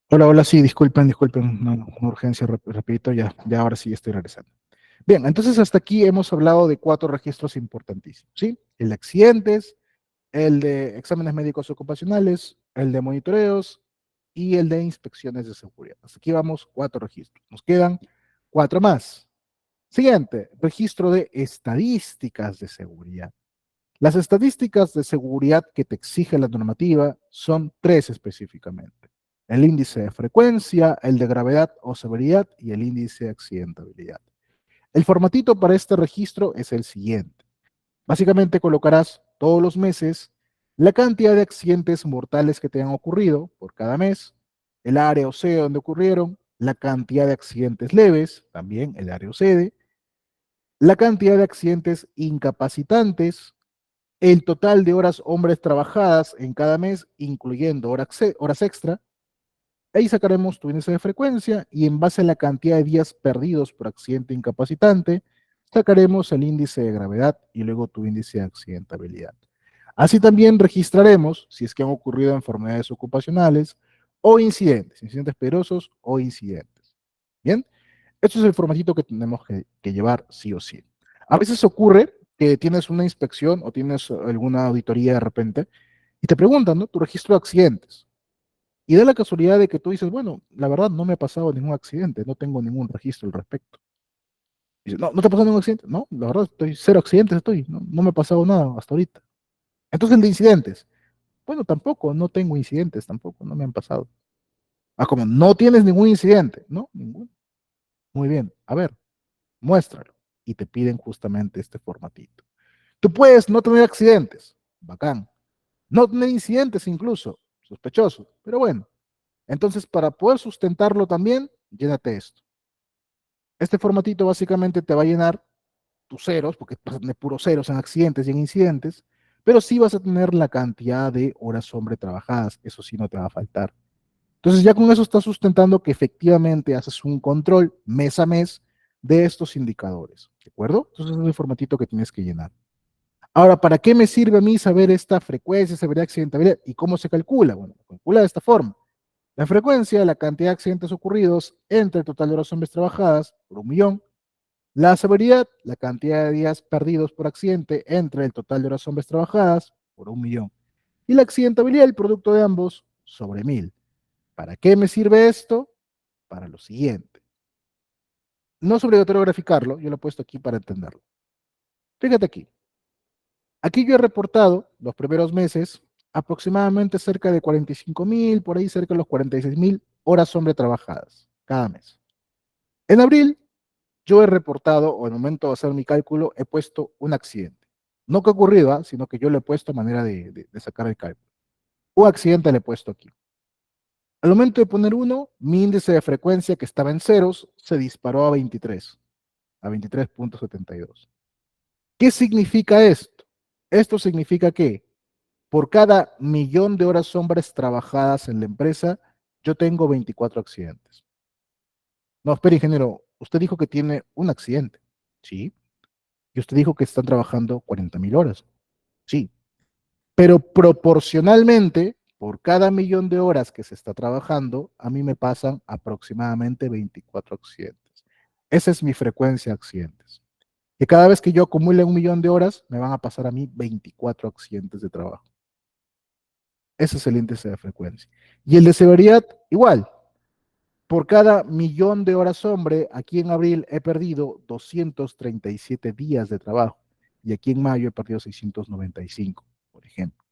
Hola, hola, sí, disculpen, no, una urgencia, repito, ya ahora sí estoy regresando. Bien, entonces hasta aquí hemos hablado de 4 registros importantísimos, ¿sí? El de accidentes, el de exámenes médicos ocupacionales, el de monitoreos y el de inspecciones de seguridad. Hasta aquí vamos 4 registros. Nos quedan 4 más. Siguiente, registro de estadísticas de seguridad. Las estadísticas de seguridad que te exige la normativa son 3 específicamente. El índice de frecuencia, el de gravedad o severidad y el índice de accidentabilidad. El formatito para este registro es el siguiente. Básicamente colocarás todos los meses la cantidad de accidentes mortales que te han ocurrido por cada mes, el área o sede donde ocurrieron, la cantidad de accidentes leves, también el área o sede, la cantidad de accidentes incapacitantes, el total de horas hombres trabajadas en cada mes, incluyendo horas extra. Ahí sacaremos tu índice de frecuencia y en base a la cantidad de días perdidos por accidente incapacitante, sacaremos el índice de gravedad y luego tu índice de accidentabilidad. Así también registraremos si es que han ocurrido enfermedades ocupacionales o incidentes peligrosos o incidentes. Bien, esto es el formatito que tenemos que llevar sí o sí. A veces ocurre que tienes una inspección o tienes alguna auditoría de repente y te preguntan, ¿no? Tu registro de accidentes. Y da la casualidad de que tú dices, bueno, la verdad no me ha pasado ningún accidente, no tengo ningún registro al respecto. Y dices, no, ¿no te ha pasado ningún accidente? No, la verdad, estoy cero accidentes, no me ha pasado nada hasta ahorita. Entonces, el de incidentes, bueno, tampoco, no tengo incidentes tampoco, no me han pasado. Ah, como no tienes ningún incidente, ¿no? Ninguno. Muy bien, a ver, muéstralo. Y te piden justamente este formatito. Tú puedes no tener accidentes, bacán. No tener incidentes incluso, sospechoso, pero bueno. Entonces, para poder sustentarlo también, llénate esto. Este formatito básicamente te va a llenar tus ceros, porque vas a tener puros ceros en accidentes y en incidentes, pero sí vas a tener la cantidad de horas hombre trabajadas, eso sí no te va a faltar. Entonces ya con eso estás sustentando que efectivamente haces un control mes a mes de estos indicadores, ¿de acuerdo? Entonces es el formatito que tienes que llenar. Ahora, ¿para qué me sirve a mí saber esta frecuencia, severidad, accidentabilidad y cómo se calcula? Bueno, se calcula de esta forma. La frecuencia, la cantidad de accidentes ocurridos entre el total de horas hombres trabajadas por 1.000.000. La severidad, la cantidad de días perdidos por accidente entre el total de horas hombres trabajadas por 1.000.000. Y la accidentabilidad, el producto de ambos sobre 1.000. ¿Para qué me sirve esto? Para lo siguiente. No es obligatorio graficarlo, yo lo he puesto aquí para entenderlo. Fíjate aquí. Aquí yo he reportado los primeros meses aproximadamente cerca de 45.000, por ahí cerca de los 46.000 horas hombre trabajadas cada mes. En abril yo he reportado, o en el momento de hacer mi cálculo, he puesto un accidente. No que ha ocurrido, sino que yo le he puesto manera de sacar el cálculo. Un accidente le he puesto aquí. Al momento de poner uno, mi índice de frecuencia que estaba en ceros se disparó a 23.72. ¿Qué significa esto? Esto significa que por cada 1.000.000 de horas hombres trabajadas en la empresa, yo tengo 24 accidentes. No, espera, ingeniero, usted dijo que tiene un accidente. Sí. Y usted dijo que están trabajando 40.000 horas. Sí. Pero proporcionalmente, por cada 1.000.000 de horas que se está trabajando, a mí me pasan aproximadamente 24 accidentes. Esa es mi frecuencia de accidentes. Que cada vez que yo acumule 1.000.000 de horas, me van a pasar a mí 24 accidentes de trabajo. Ese es el índice de frecuencia. Y el de severidad, igual. Por cada 1.000.000 de horas hombre, aquí en abril he perdido 237 días de trabajo. Y aquí en mayo he perdido 695, por ejemplo.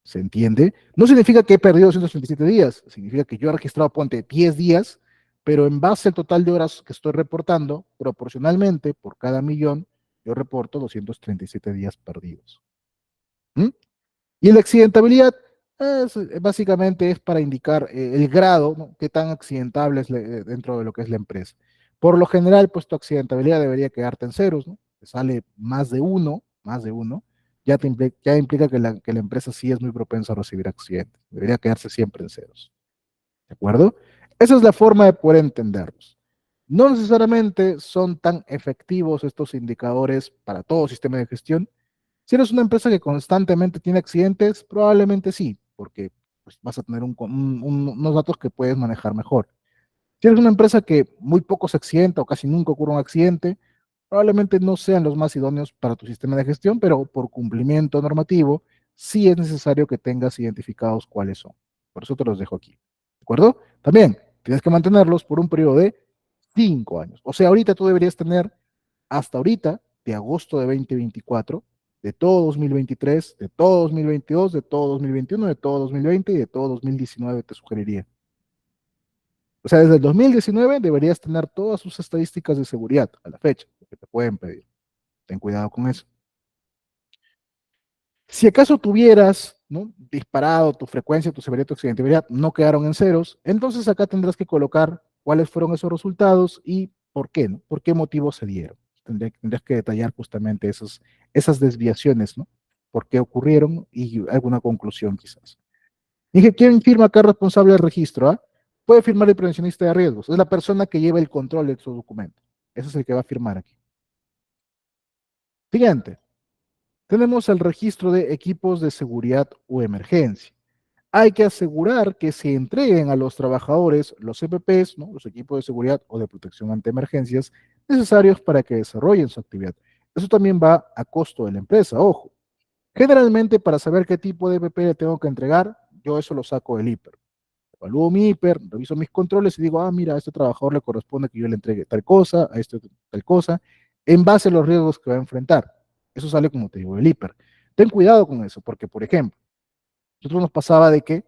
¿Se entiende? No significa que he perdido 237 días, significa que yo he registrado, ponte, 10 días, pero en base al total de horas que estoy reportando, proporcionalmente, por cada 1.000.000, yo reporto 237 días perdidos. ¿Mm? Y la accidentabilidad básicamente es para indicar el grado, ¿no? Qué tan accidentable es dentro de lo que es la empresa. Por lo general, pues tu accidentabilidad debería quedarte en ceros, ¿no? Te sale más de uno, ya implica que la empresa sí es muy propensa a recibir accidentes. Debería quedarse siempre en ceros. ¿De acuerdo? Esa es la forma de poder entenderlos. No necesariamente son tan efectivos estos indicadores para todo sistema de gestión. Si eres una empresa que constantemente tiene accidentes, probablemente sí, porque pues, vas a tener unos datos que puedes manejar mejor. Si eres una empresa que muy poco se accidenta o casi nunca ocurre un accidente, probablemente no sean los más idóneos para tu sistema de gestión, pero por cumplimiento normativo, sí es necesario que tengas identificados cuáles son. Por eso te los dejo aquí. ¿De acuerdo? También tienes que mantenerlos por un periodo de 5 años. O sea, ahorita tú deberías tener hasta ahorita, de agosto de 2024, de todo 2023, de todo 2022, de todo 2021, de todo 2020 y de todo 2019, te sugeriría. O sea, desde el 2019 deberías tener todas sus estadísticas de seguridad a la fecha, que te pueden pedir. Ten cuidado con eso. Si acaso tuvieras, ¿no?, disparado tu frecuencia, tu severidad, tu accidentabilidad, no quedaron en ceros, entonces acá tendrás que colocar cuáles fueron esos resultados y por qué, ¿no? ¿Por qué motivos se dieron? Tendrías que detallar justamente esas desviaciones, ¿no? ¿Por qué ocurrieron? Y alguna conclusión quizás. Dije, ¿quién firma acá responsable del registro? ¿Ah? Puede firmar el prevencionista de riesgos. Es la persona que lleva el control de su documento. Ese es el que va a firmar aquí. Siguiente. Tenemos el registro de equipos de seguridad o emergencia. Hay que asegurar que se entreguen a los trabajadores los EPPs, ¿no?, los equipos de seguridad o de protección ante emergencias necesarios para que desarrollen su actividad. Eso también va a costo de la empresa, ojo. Generalmente, para saber qué tipo de EPP le tengo que entregar, yo eso lo saco del IPER. Evalúo mi hiper, reviso mis controles y digo, ah, mira, a este trabajador le corresponde que yo le entregue tal cosa, a este tal cosa, en base a los riesgos que va a enfrentar. Eso sale, como te digo, del hiper. Ten cuidado con eso, porque, por ejemplo, nosotros nos pasaba de que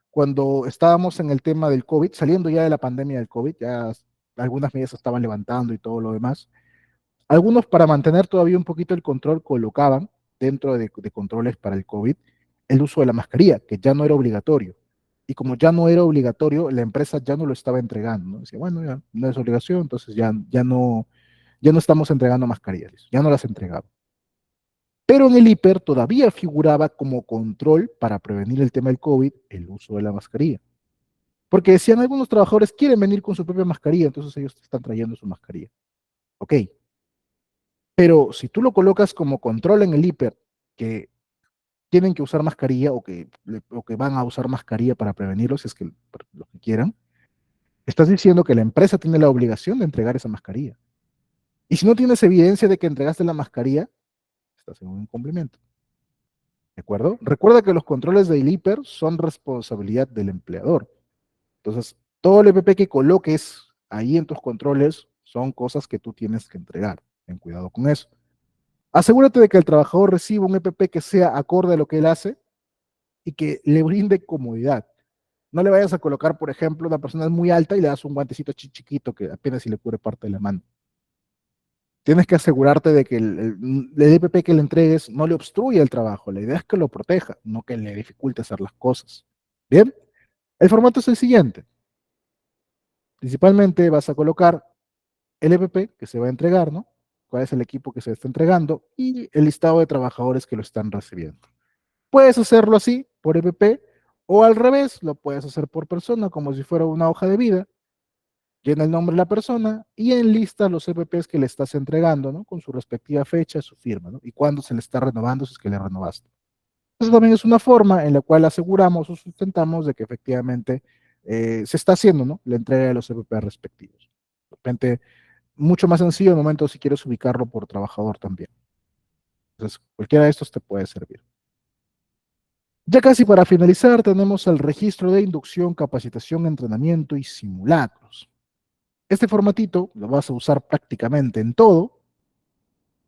cuando estábamos en el tema del COVID, saliendo ya de la pandemia del COVID, ya algunas medidas se estaban levantando y todo lo demás, algunos, para mantener todavía un poquito el control, colocaban dentro de controles para el COVID el uso de la mascarilla, que ya no era obligatorio. Y como ya no era obligatorio, la empresa ya no lo estaba entregando, ¿no? Decía, bueno, ya no es obligación, entonces ya no estamos entregando mascarillas, ya no las entregaba. Pero en el hiper todavía figuraba como control para prevenir el tema del COVID el uso de la mascarilla. Porque decían, algunos trabajadores quieren venir con su propia mascarilla, entonces ellos te están trayendo su mascarilla. Ok, pero si tú lo colocas como control en el hiper, que tienen que usar mascarilla o que van a usar mascarilla para prevenirlos, si es que lo que quieran, estás diciendo que la empresa tiene la obligación de entregar esa mascarilla. Y si no tienes evidencia de que entregaste la mascarilla, estás en un incumplimiento. ¿De acuerdo? Recuerda que los controles del hiper son responsabilidad del empleador. Entonces, todo el EPP que coloques ahí en tus controles son cosas que tú tienes que entregar. Ten cuidado con eso. Asegúrate de que el trabajador reciba un EPP que sea acorde a lo que él hace y que le brinde comodidad. No le vayas a colocar, por ejemplo, una persona es muy alta y le das un guantecito chiquito que apenas si le cubre parte de la mano. Tienes que asegurarte de que el EPP que le entregues no le obstruya el trabajo. La idea es que lo proteja, no que le dificulte hacer las cosas. Bien, el formato es el siguiente. Principalmente vas a colocar el EPP que se va a entregar, ¿no? Cuál es el equipo que se está entregando y el listado de trabajadores que lo están recibiendo. Puedes hacerlo así, por EPP, o al revés, lo puedes hacer por persona, como si fuera una hoja de vida. Llena el nombre de la persona y enlista los EPPs que le estás entregando, ¿no?, con su respectiva fecha, su firma, ¿no?, y cuándo se le está renovando, si es que le renovaste. Eso también es una forma en la cual aseguramos o sustentamos de que efectivamente se está haciendo, ¿no?, la entrega de los EPP respectivos. De repente, mucho más sencillo el momento si quieres ubicarlo por trabajador también. Entonces, cualquiera de estos te puede servir. Ya casi para finalizar, tenemos el registro de inducción, capacitación, entrenamiento y simulacros. Este formatito lo vas a usar prácticamente en todo.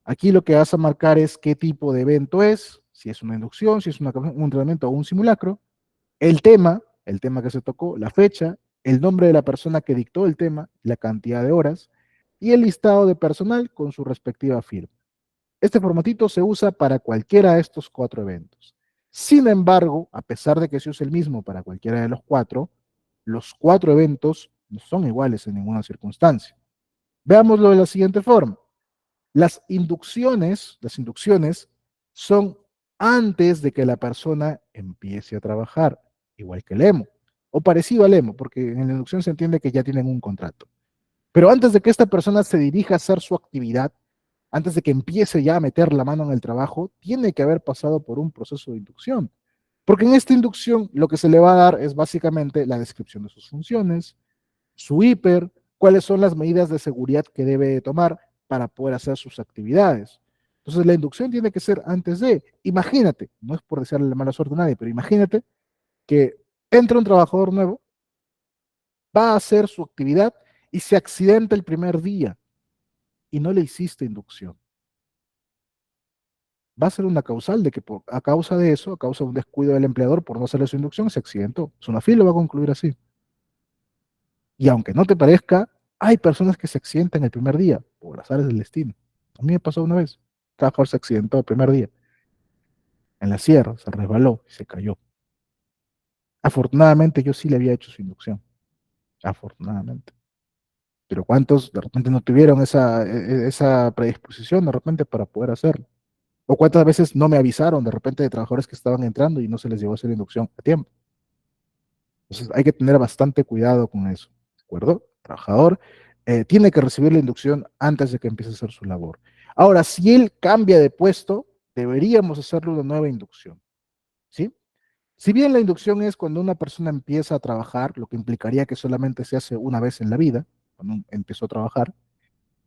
Aquí lo que vas a marcar es qué tipo de evento es, si es una inducción, si es un entrenamiento o un simulacro, el tema que se tocó, la fecha, el nombre de la persona que dictó el tema, la cantidad de horas y el listado de personal con su respectiva firma. Este formatito se usa para cualquiera de estos cuatro eventos. Sin embargo, a pesar de que se use el mismo para cualquiera de los cuatro eventos no son iguales en ninguna circunstancia. Veámoslo de la siguiente forma. Las inducciones son antes de que la persona empiece a trabajar, igual que el EMO, o parecido al EMO, porque en la inducción se entiende que ya tienen un contrato. Pero antes de que esta persona se dirija a hacer su actividad, antes de que empiece ya a meter la mano en el trabajo, tiene que haber pasado por un proceso de inducción. Porque en esta inducción lo que se le va a dar es básicamente la descripción de sus funciones, su hiper, cuáles son las medidas de seguridad que debe tomar para poder hacer sus actividades. Entonces la inducción tiene que ser antes de, imagínate, no es por desearle la mala suerte a nadie, pero imagínate que entra un trabajador nuevo, va a hacer su actividad y se accidenta el primer día y no le hiciste inducción. Va a ser una causal de que a causa de eso, a causa de un descuido del empleador por no hacerle su inducción, se accidentó. Sunafil lo va a concluir así. Y aunque no te parezca, hay personas que se accidentan el primer día por azares del destino. A mí me pasó una vez. Un trabajador se accidentó el primer día en la sierra, se resbaló y se cayó. Afortunadamente yo sí le había hecho su inducción, afortunadamente. Pero ¿cuántos de repente no tuvieron esa predisposición de repente para poder hacerlo? ¿O cuántas veces no me avisaron de repente de trabajadores que estaban entrando y no se les llevó a hacer la inducción a tiempo? Entonces hay que tener bastante cuidado con eso, ¿de acuerdo? El trabajador tiene que recibir la inducción antes de que empiece a hacer su labor. Ahora, si él cambia de puesto, deberíamos hacerle una nueva inducción, ¿sí? Si bien la inducción es cuando una persona empieza a trabajar, lo que implicaría que solamente se hace una vez en la vida, cuando empezó a trabajar,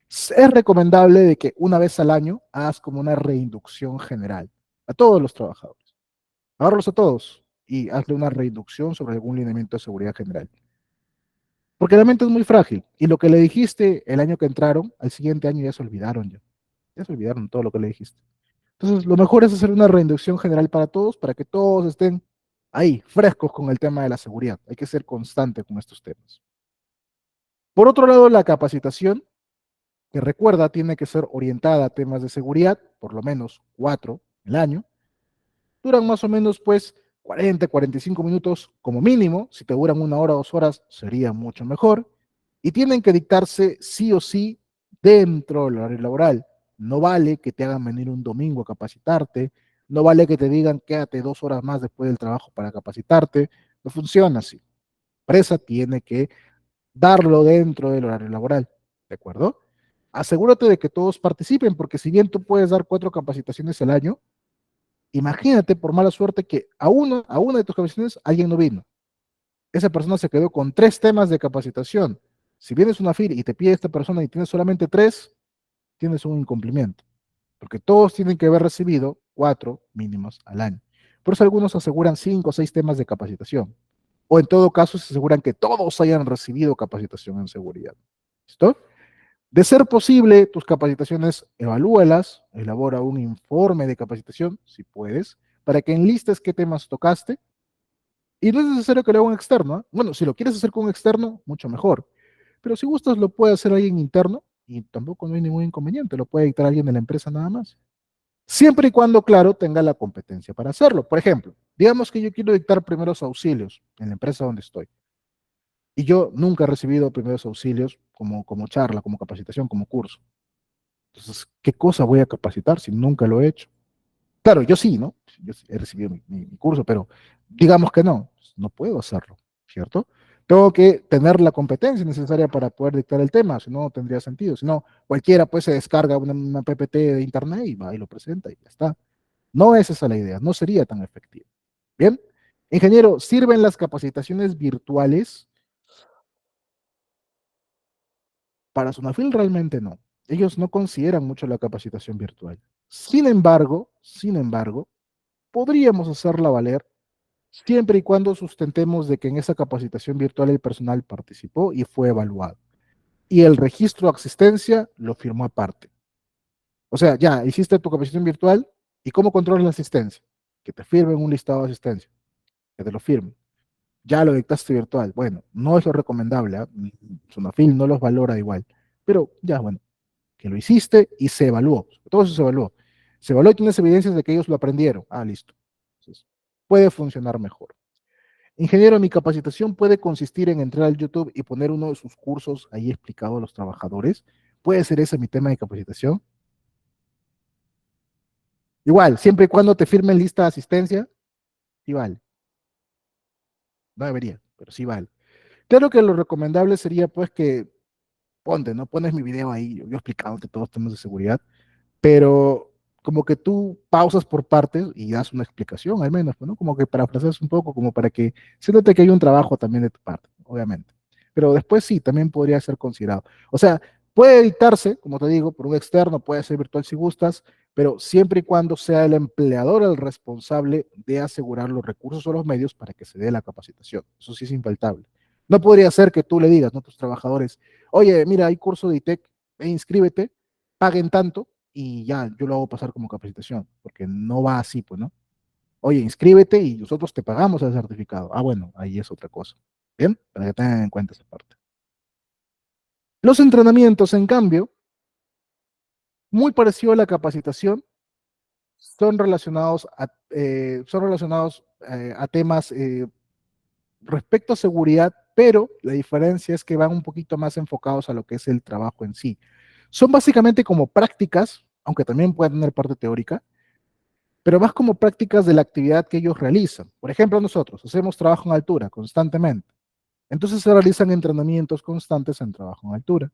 es recomendable de que una vez al año hagas como una reinducción general a todos los trabajadores. Agárralos a todos y hazle una reinducción sobre algún lineamiento de seguridad general. Porque la mente es muy frágil y lo que le dijiste el año que entraron, al siguiente año ya se olvidaron ya. Ya se olvidaron todo lo que le dijiste. Entonces, lo mejor es hacer una reinducción general para que todos estén ahí, frescos con el tema de la seguridad. Hay que ser constante con estos temas. Por otro lado, la capacitación, que recuerda, tiene que ser orientada a temas de seguridad, por lo menos 4 al año. Duran más o menos, pues, 45 minutos como mínimo. Si te duran 1 hora, 2 horas, sería mucho mejor. Y tienen que dictarse sí o sí dentro del horario laboral. No vale que te hagan venir un domingo a capacitarte, no vale que te digan quédate 2 horas más después del trabajo para capacitarte, no funciona así. La empresa tiene que darlo dentro del horario laboral, ¿de acuerdo? Asegúrate de que todos participen, porque si bien tú puedes dar 4 capacitaciones al año, imagínate por mala suerte que a una de tus capacitaciones alguien no vino. Esa persona se quedó con 3 temas de capacitación. Si vienes una FIR y te pide esta persona y tienes solamente 3, tienes un incumplimiento, porque todos tienen que haber recibido 4 mínimos al año. Por eso algunos aseguran 5 o 6 temas de capacitación, o en todo caso se aseguran que todos hayan recibido capacitación en seguridad. ¿Listo? De ser posible, tus capacitaciones, evalúalas, elabora un informe de capacitación, si puedes, para que enlistes qué temas tocaste. Y no es necesario que lo haga un externo, ¿eh? Bueno, si lo quieres hacer con un externo, mucho mejor. Pero si gustas, lo puede hacer alguien interno y tampoco no hay ningún inconveniente. Lo puede dictar alguien de la empresa nada más. Siempre y cuando, claro, tenga la competencia para hacerlo. Por ejemplo, digamos que yo quiero dictar primeros auxilios en la empresa donde estoy. Y yo nunca he recibido primeros auxilios como charla, como capacitación, como curso. Entonces, ¿qué cosa voy a capacitar si nunca lo he hecho? Claro, yo sí, ¿no? Yo sí he recibido mi curso, pero digamos que no, no puedo hacerlo, ¿cierto? Tengo que tener la competencia necesaria para poder dictar el tema, si no, no tendría sentido. Si no, cualquiera pues se descarga una PPT de internet y va y lo presenta y ya está. No es esa la idea, no sería tan efectivo. Bien, ingeniero, ¿sirven las capacitaciones virtuales? Para Sonafil realmente no. Ellos no consideran mucho la capacitación virtual. Sin embargo, podríamos hacerla valer siempre y cuando sustentemos de que en esa capacitación virtual el personal participó y fue evaluado. Y el registro de asistencia lo firmó aparte. O sea, ya hiciste tu capacitación virtual y ¿cómo controlas la asistencia? Que te firmen un listado de asistencia, que te lo firmen. Ya lo dictaste virtual. Bueno, no es lo recomendable, ¿eh? Sonafil no los valora igual. Pero ya, bueno, que lo hiciste y se evaluó. Todo eso se evaluó. Se evaluó y tienes evidencias de que ellos lo aprendieron. Ah, listo. Entonces, puede funcionar mejor. Ingeniero, mi capacitación puede consistir en entrar al YouTube y poner uno de sus cursos ahí explicado a los trabajadores. ¿Puede ser ese mi tema de capacitación? Igual, siempre y cuando te firmen lista de asistencia, sí vale. No debería, pero sí vale. Claro que lo recomendable sería pues que ponte, ¿no? Pones mi video ahí, yo explicándote todos los temas de seguridad, pero como que tú pausas por partes y das una explicación al menos, ¿no? Como que parafraseas un poco, como para que se note que hay un trabajo también de tu parte, obviamente. Pero después sí, también podría ser considerado. O sea, puede editarse, como te digo, por un externo, puede ser virtual si gustas, pero siempre y cuando sea el empleador el responsable de asegurar los recursos o los medios para que se dé la capacitación. Eso sí es infaltable. No podría ser que tú le digas, ¿no? A tus trabajadores, oye, mira, hay curso de ITEC, inscríbete, paguen tanto y ya, yo lo hago pasar como capacitación, porque no va así, pues, ¿no? Oye, inscríbete y nosotros te pagamos el certificado. Ah, bueno, ahí es otra cosa. Bien, para que tengan en cuenta esa parte. Los entrenamientos, en cambio, muy parecido a la capacitación, son relacionados a temas respecto a seguridad, pero la diferencia es que van un poquito más enfocados a lo que es el trabajo en sí. Son básicamente como prácticas, aunque también pueden tener parte teórica, pero más como prácticas de la actividad que ellos realizan. Por ejemplo, nosotros hacemos trabajo en altura constantemente. Entonces se realizan entrenamientos constantes en trabajo en altura.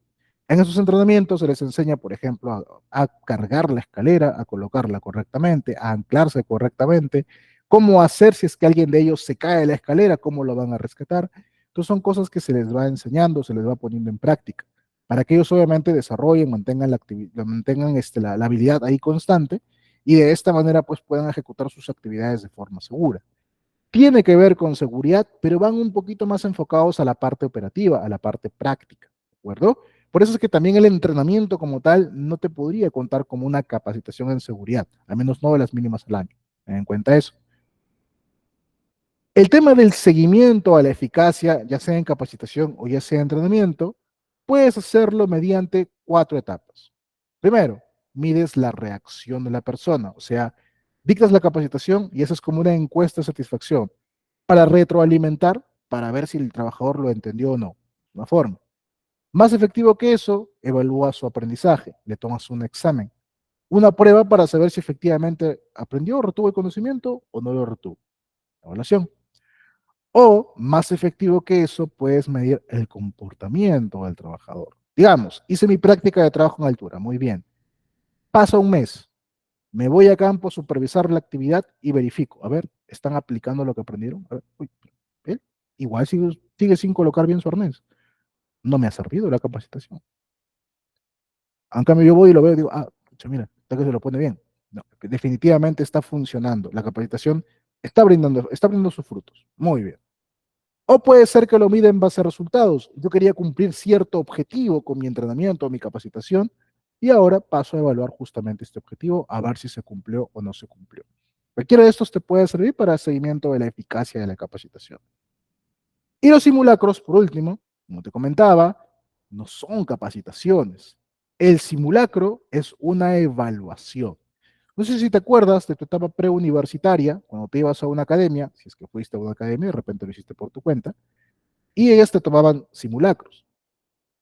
En esos entrenamientos se les enseña, por ejemplo, a cargar la escalera, a colocarla correctamente, a anclarse correctamente, cómo hacer si es que alguien de ellos se cae de la escalera, cómo lo van a rescatar. Entonces son cosas que se les va enseñando, se les va poniendo en práctica, para que ellos obviamente desarrollen, mantengan mantengan la habilidad ahí constante y de esta manera pues puedan ejecutar sus actividades de forma segura. Tiene que ver con seguridad, pero van un poquito más enfocados a la parte operativa, a la parte práctica, ¿de acuerdo? Por eso es que también el entrenamiento como tal no te podría contar como una capacitación en seguridad, al menos no de las mínimas al año. Ten en cuenta eso. El tema del seguimiento a la eficacia, ya sea en capacitación o ya sea en entrenamiento, puedes hacerlo mediante 4 etapas. Primero, mides la reacción de la persona, o sea, dictas la capacitación y esa es como una encuesta de satisfacción para retroalimentar, para ver si el trabajador lo entendió o no. Una forma. Más efectivo que eso, evalúa su aprendizaje, le tomas un examen, una prueba para saber si efectivamente aprendió, retuvo el conocimiento o no lo retuvo. Evaluación. O, más efectivo que eso, puedes medir el comportamiento del trabajador. Digamos, hice mi práctica de trabajo en altura, muy bien. Pasa un mes, me voy a campo a supervisar la actividad y verifico. A ver, ¿están aplicando lo que aprendieron? A ver, uy, él igual sigue sin colocar bien su arnés. No me ha servido la capacitación. En cambio, yo voy y lo veo y digo, ah, pucha, mira, está que se lo pone bien. No, que definitivamente está funcionando. La capacitación está brindando sus frutos. Muy bien. O puede ser que lo mida en base a resultados. Yo quería cumplir cierto objetivo con mi entrenamiento o mi capacitación y ahora paso a evaluar justamente este objetivo a ver si se cumplió o no se cumplió. Cualquiera de estos te puede servir para el seguimiento de la eficacia de la capacitación. Y los simulacros, por último, como te comentaba, no son capacitaciones. El simulacro es una evaluación. No sé si te acuerdas de tu etapa preuniversitaria, cuando te ibas a una academia, si es que fuiste a una academia, de repente lo hiciste por tu cuenta, y ellas te tomaban simulacros.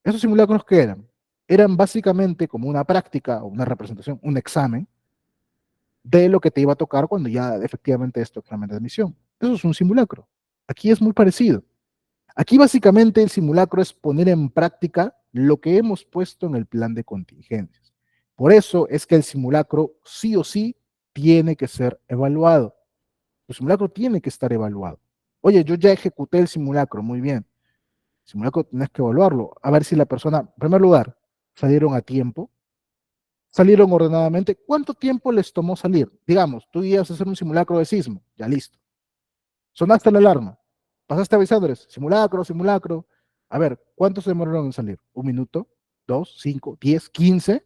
¿Esos simulacros qué eran? Eran básicamente como una práctica o una representación, un examen de lo que te iba a tocar cuando ya efectivamente es tu examen de admisión. Eso es un simulacro. Aquí es muy parecido. Aquí básicamente el simulacro es poner en práctica lo que hemos puesto en el plan de contingencias. Por eso es que el simulacro sí o sí tiene que ser evaluado. El simulacro tiene que estar evaluado. Oye, yo ya ejecuté el simulacro, muy bien. El simulacro tienes que evaluarlo, a ver si la persona, en primer lugar, salieron a tiempo, salieron ordenadamente. ¿Cuánto tiempo les tomó salir? Digamos, tú ibas a hacer un simulacro de sismo, ya listo. Sonaste la alarma, pasaste avisándoles, simulacro, simulacro. A ver, ¿cuántos se demoraron en salir? ¿Un minuto? ¿Dos? ¿Cinco? ¿10? ¿15?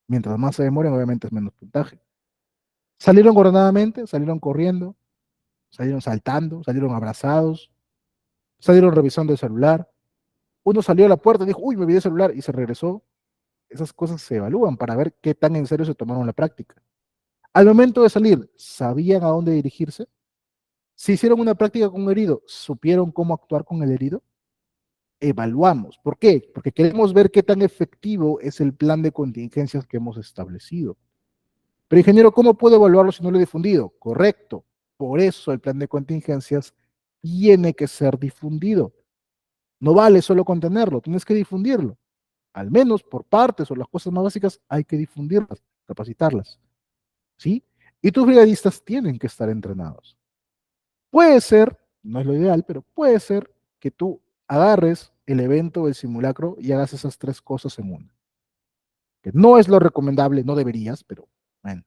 Mientras más se demoren, obviamente es menos puntaje. Salieron ordenadamente, salieron corriendo, salieron saltando, salieron abrazados, salieron revisando el celular. Uno salió a la puerta y dijo, uy, me olvidé el celular y se regresó. Esas cosas se evalúan para ver qué tan en serio se tomaron la práctica. Al momento de salir, ¿sabían a dónde dirigirse? Si hicieron una práctica con un herido, ¿supieron cómo actuar con el herido? Evaluamos. ¿Por qué? Porque queremos ver qué tan efectivo es el plan de contingencias que hemos establecido. Pero ingeniero, ¿cómo puedo evaluarlo si no lo he difundido? Correcto. Por eso el plan de contingencias tiene que ser difundido. No vale solo contenerlo, tienes que difundirlo. Al menos por partes o las cosas más básicas hay que difundirlas, capacitarlas. ¿Sí? Y tus brigadistas tienen que estar entrenados. Puede ser, no es lo ideal, pero puede ser que tú agarres el evento del simulacro y hagas esas 3 cosas en una. Que no es lo recomendable, no deberías, pero bueno,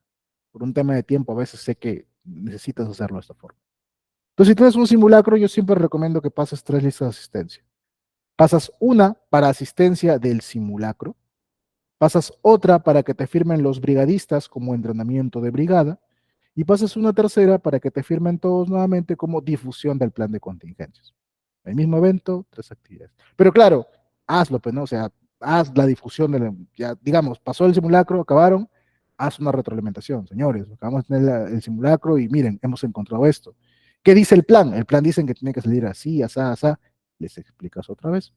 por un tema de tiempo a veces sé que necesitas hacerlo de esta forma. Entonces, si tienes un simulacro, yo siempre recomiendo que pases 3 listas de asistencia. Pasas una para asistencia del simulacro, pasas otra para que te firmen los brigadistas como entrenamiento de brigada y pasas una tercera para que te firmen todos nuevamente como difusión del plan de contingencias. El mismo evento, 3 actividades. Pero claro, hazlo, pues, ¿no? O sea, haz la difusión ya, digamos, pasó el simulacro, acabaron, haz una retroalimentación, señores, acabamos de tener el simulacro y miren, hemos encontrado esto. ¿Qué dice el plan? El plan dice que tiene que salir así, asá, asá, les explicas otra vez.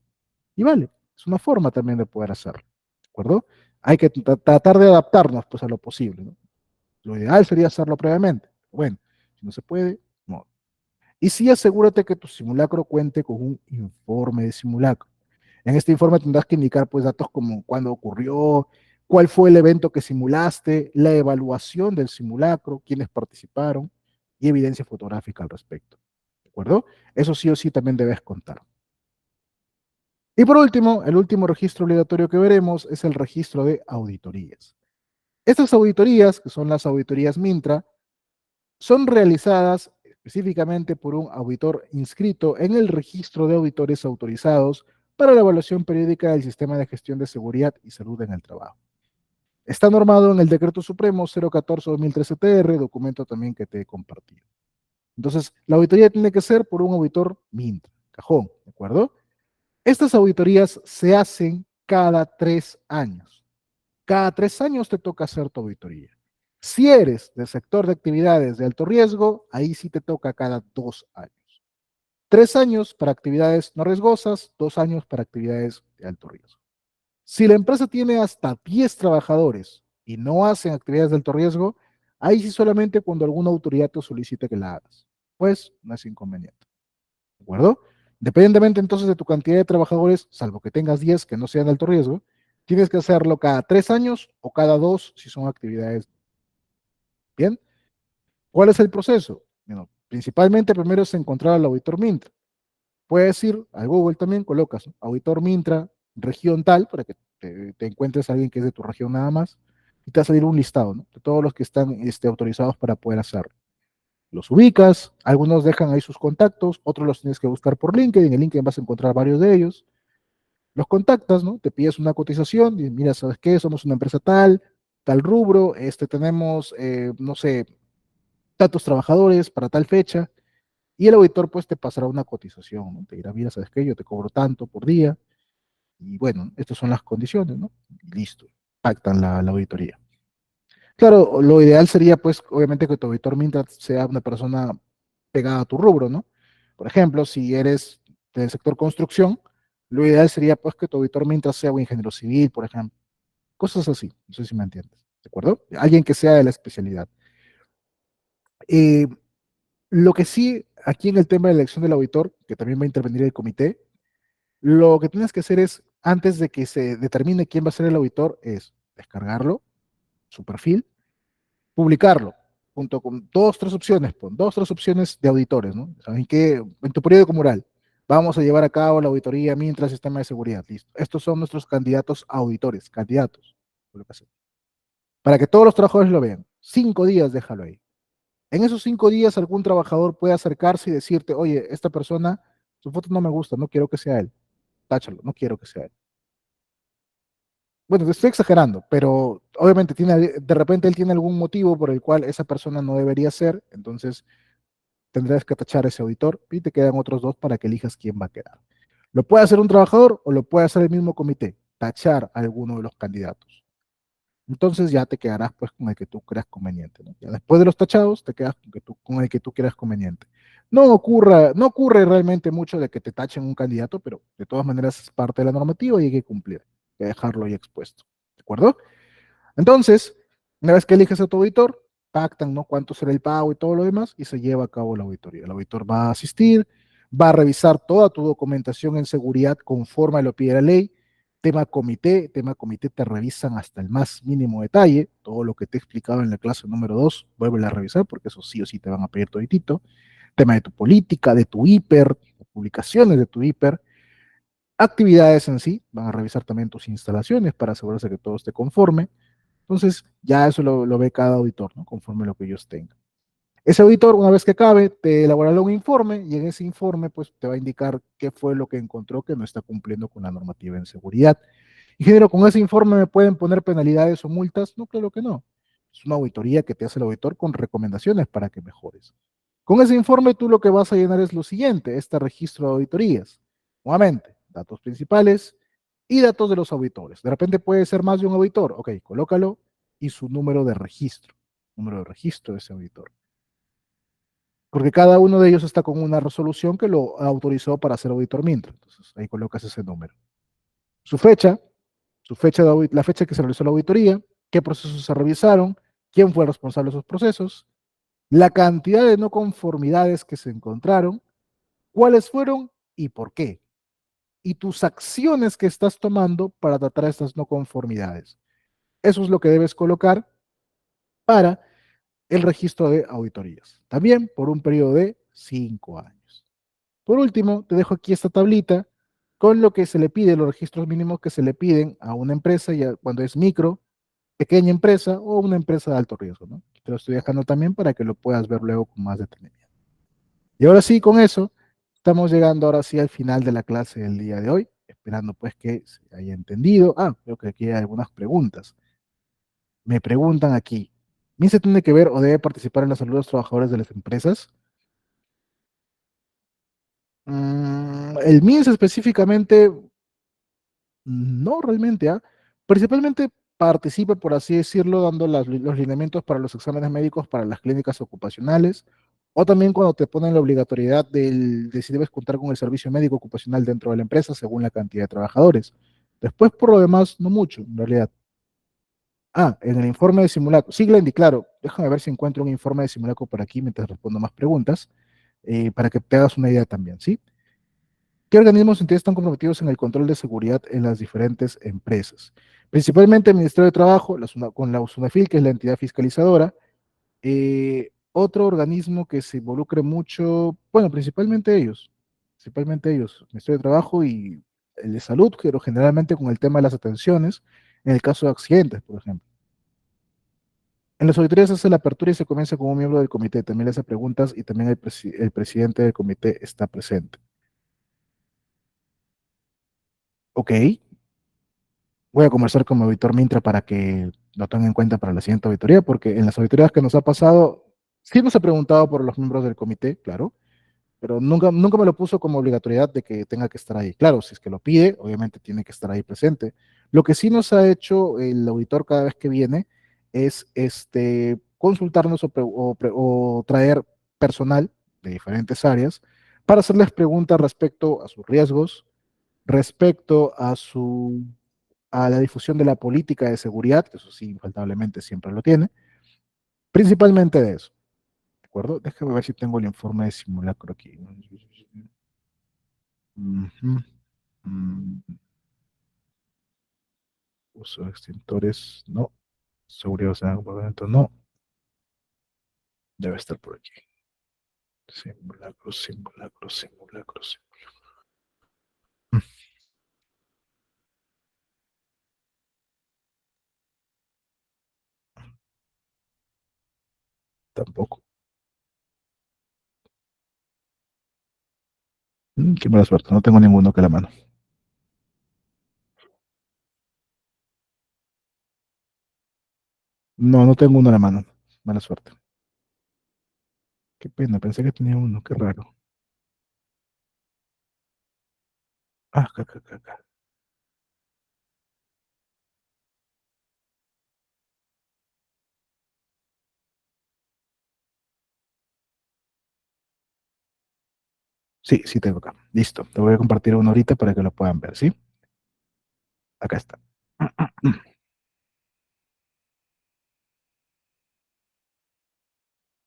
Y vale, es una forma también de poder hacerlo, ¿de acuerdo? Hay que tratar de adaptarnos, pues, a lo posible, ¿no? Lo ideal sería hacerlo previamente. Bueno, si no se puede, no. Y sí asegúrate que tu simulacro cuente con un informe de simulacro. En este informe tendrás que indicar pues datos como cuándo ocurrió, cuál fue el evento que simulaste, la evaluación del simulacro, quiénes participaron y evidencia fotográfica al respecto. ¿De acuerdo? Eso sí o sí también debes contar. Y por último, el último registro obligatorio que veremos es el registro de auditorías. Estas auditorías, que son las auditorías Mintra, son realizadas específicamente por un auditor inscrito en el registro de auditores autorizados para la evaluación periódica del sistema de gestión de seguridad y salud en el trabajo. Está normado en el Decreto Supremo 014-2013-TR, documento también que te he compartido. Entonces, la auditoría tiene que ser por un auditor MINT, cajón, ¿de acuerdo? Estas auditorías se hacen cada 3 años. Cada 3 años te toca hacer tu auditoría. Si eres del sector de actividades de alto riesgo, ahí sí te toca cada 2 años. 3 años para actividades no riesgosas, 2 años para actividades de alto riesgo. Si la empresa tiene hasta 10 trabajadores y no hacen actividades de alto riesgo, ahí sí solamente cuando alguna autoridad te solicite que la hagas. Pues no es inconveniente. ¿De acuerdo? Independientemente entonces de tu cantidad de trabajadores, salvo que tengas 10 que no sean de alto riesgo, tienes que hacerlo cada 3 años o cada 2 si son actividades. Bien, ¿cuál es el proceso? Bueno, principalmente primero es encontrar al auditor Mintra. Puedes ir a Google también, colocas, ¿no?, auditor Mintra, región tal, para que te encuentres a alguien que es de tu región nada más, y te va a salir un listado, ¿no?, de todos los que están autorizados para poder hacerlo. Los ubicas, algunos dejan ahí sus contactos, otros los tienes que buscar por LinkedIn, en el LinkedIn vas a encontrar varios de ellos, los contactas, ¿no? Te pides una cotización, y mira, ¿sabes qué? Somos una empresa tal, tal rubro, tenemos, no sé, tantos trabajadores para tal fecha, y el auditor pues te pasará una cotización, ¿no? Te dirá, mira, ¿sabes qué? Yo te cobro tanto por día, y bueno, estas son las condiciones, ¿no? Y listo, pactan la auditoría. Claro, lo ideal sería pues obviamente que tu auditor mientras sea una persona pegada a tu rubro, ¿no? Por ejemplo, si eres del sector construcción, lo ideal sería pues que tu auditor mientras sea un ingeniero civil, por ejemplo. Cosas así, no sé si me entiendes, ¿de acuerdo? Alguien que sea de la especialidad. Eh, lo que sí, aquí en el tema de la elección del auditor, que también va a intervenir el comité, lo que tienes que hacer es, antes de que se determine quién va a ser el auditor, es descargarlo, su perfil, publicarlo, junto con dos, tres opciones, pon dos, tres opciones de auditores, ¿no? ¿Saben qué? En tu periódico mural, vamos a llevar a cabo la auditoría mientras sistema de seguridad, listo. Estos son nuestros candidatos a auditores, candidatos, para que todos los trabajadores lo vean. 5 días, déjalo ahí. En esos 5 días algún trabajador puede acercarse y decirte, oye, esta persona, su foto no me gusta, no quiero que sea él. Táchalo, no quiero que sea él. Bueno, te estoy exagerando, pero obviamente de repente él tiene algún motivo por el cual esa persona no debería ser, entonces tendrás que tachar a ese auditor y te quedan otros dos para que elijas quién va a quedar. Lo puede hacer un trabajador o lo puede hacer el mismo comité, tachar a alguno de los candidatos. Entonces ya te quedarás pues con el que tú creas conveniente, ¿no? Ya después de los tachados te quedas con el que tú creas conveniente. No ocurre realmente mucho de que te tachen un candidato, pero de todas maneras es parte de la normativa y hay que cumplir, hay que dejarlo ahí expuesto. ¿De acuerdo? Entonces, una vez que eliges a tu auditor, pactan, ¿no?, cuánto será el pago y todo lo demás, y se lleva a cabo la auditoría. El auditor va a asistir, va a revisar toda tu documentación en seguridad conforme a lo que pide la ley. Tema comité te revisan hasta el más mínimo detalle, todo lo que te he explicado en la clase número 2, vuelve a revisar, porque eso sí o sí te van a pedir toditito. Tema de tu política, de tu hiper, publicaciones de tu hiper, actividades en sí, van a revisar también tus instalaciones para asegurarse que todo esté conforme. Entonces, ya eso lo ve cada auditor, ¿no?, conforme a lo que ellos tengan. Ese auditor, una vez que acabe, te elaborará un informe y en ese informe, pues, te va a indicar qué fue lo que encontró que no está cumpliendo con la normativa en seguridad. Ingeniero, ¿con ese informe me pueden poner penalidades o multas? No, claro que no. Es una auditoría que te hace el auditor con recomendaciones para que mejores. Con ese informe, tú lo que vas a llenar es lo siguiente: este registro de auditorías. Nuevamente, datos principales, y datos de los auditores. De repente puede ser más de un auditor. Ok, colócalo y su número de registro de ese auditor. Porque cada uno de ellos está con una resolución que lo autorizó para ser auditor mientras. Entonces ahí colocas ese número. Su fecha, la fecha que se realizó la auditoría, qué procesos se revisaron, quién fue el responsable de esos procesos, la cantidad de no conformidades que se encontraron, cuáles fueron y por qué, y tus acciones que estás tomando para tratar estas no conformidades. Eso es lo que debes colocar para el registro de auditorías, también por un periodo de 5 años. Por último, te dejo aquí esta tablita con lo que se le pide, los registros mínimos que se le piden a una empresa ya cuando es micro, pequeña empresa o una empresa de alto riesgo, ¿no? Te lo estoy dejando también para que lo puedas ver luego con más detenimiento. Y ahora sí, con eso, estamos llegando ahora sí al final de la clase del día de hoy, esperando pues que se haya entendido. Ah, creo que aquí hay algunas preguntas. Me preguntan aquí, ¿MIN se tiene que ver o debe participar en la salud de los trabajadores de las empresas? El MINS específicamente, no realmente, ¿ah? Principalmente participa, por así decirlo, dando los lineamientos para los exámenes médicos para las clínicas ocupacionales, o también cuando te ponen la obligatoriedad de si debes contar con el servicio médico ocupacional dentro de la empresa según la cantidad de trabajadores. Después, por lo demás, no mucho, en realidad. Ah, en el informe de simulacro. Sí, Glendy, claro. Déjame ver si encuentro un informe de simulacro por aquí mientras respondo más preguntas, para que te hagas una idea también, ¿sí? ¿Qué organismos entonces están comprometidos en el control de seguridad en las diferentes empresas? Principalmente el Ministerio de Trabajo, con la USUNAFIL, que es la entidad fiscalizadora. Otro organismo que se involucre mucho, bueno, principalmente ellos, Ministerio de Trabajo y el de Salud, pero generalmente con el tema de las atenciones, en el caso de accidentes, por ejemplo. En las auditorías se hace la apertura y se comienza con un miembro del comité. También le hace preguntas y también el presidente del comité está presente. Ok, voy a conversar con mi auditor Mintra para que lo tenga en cuenta para la siguiente auditoría, porque en las auditorías que nos ha pasado, sí nos ha preguntado por los miembros del comité, claro, pero nunca me lo puso como obligatoriedad de que tenga que estar ahí. Claro, si es que lo pide, obviamente tiene que estar ahí presente. Lo que sí nos ha hecho el auditor cada vez que viene es consultarnos o traer personal de diferentes áreas para hacerles preguntas respecto a sus riesgos, respecto a la difusión de la política de seguridad, que eso sí, infaltablemente siempre lo tiene, principalmente de eso, ¿de acuerdo? Déjame ver si tengo el informe de simulacro aquí. Ujú. Mm, Uso de extintores, no. Seguridad de comportamiento, no. Debe estar por aquí. Simulacro, simulacro, simulacro, simulacro. Mm, Tampoco. Qué mala suerte, no tengo ninguno que la mano. No, no tengo uno a la mano. Mala suerte. Qué pena, pensé que tenía uno, qué raro. Ah, acá, acá, acá, acá. Sí, sí tengo acá. Listo. Te voy a compartir uno ahorita para que lo puedan ver, ¿sí? Acá está.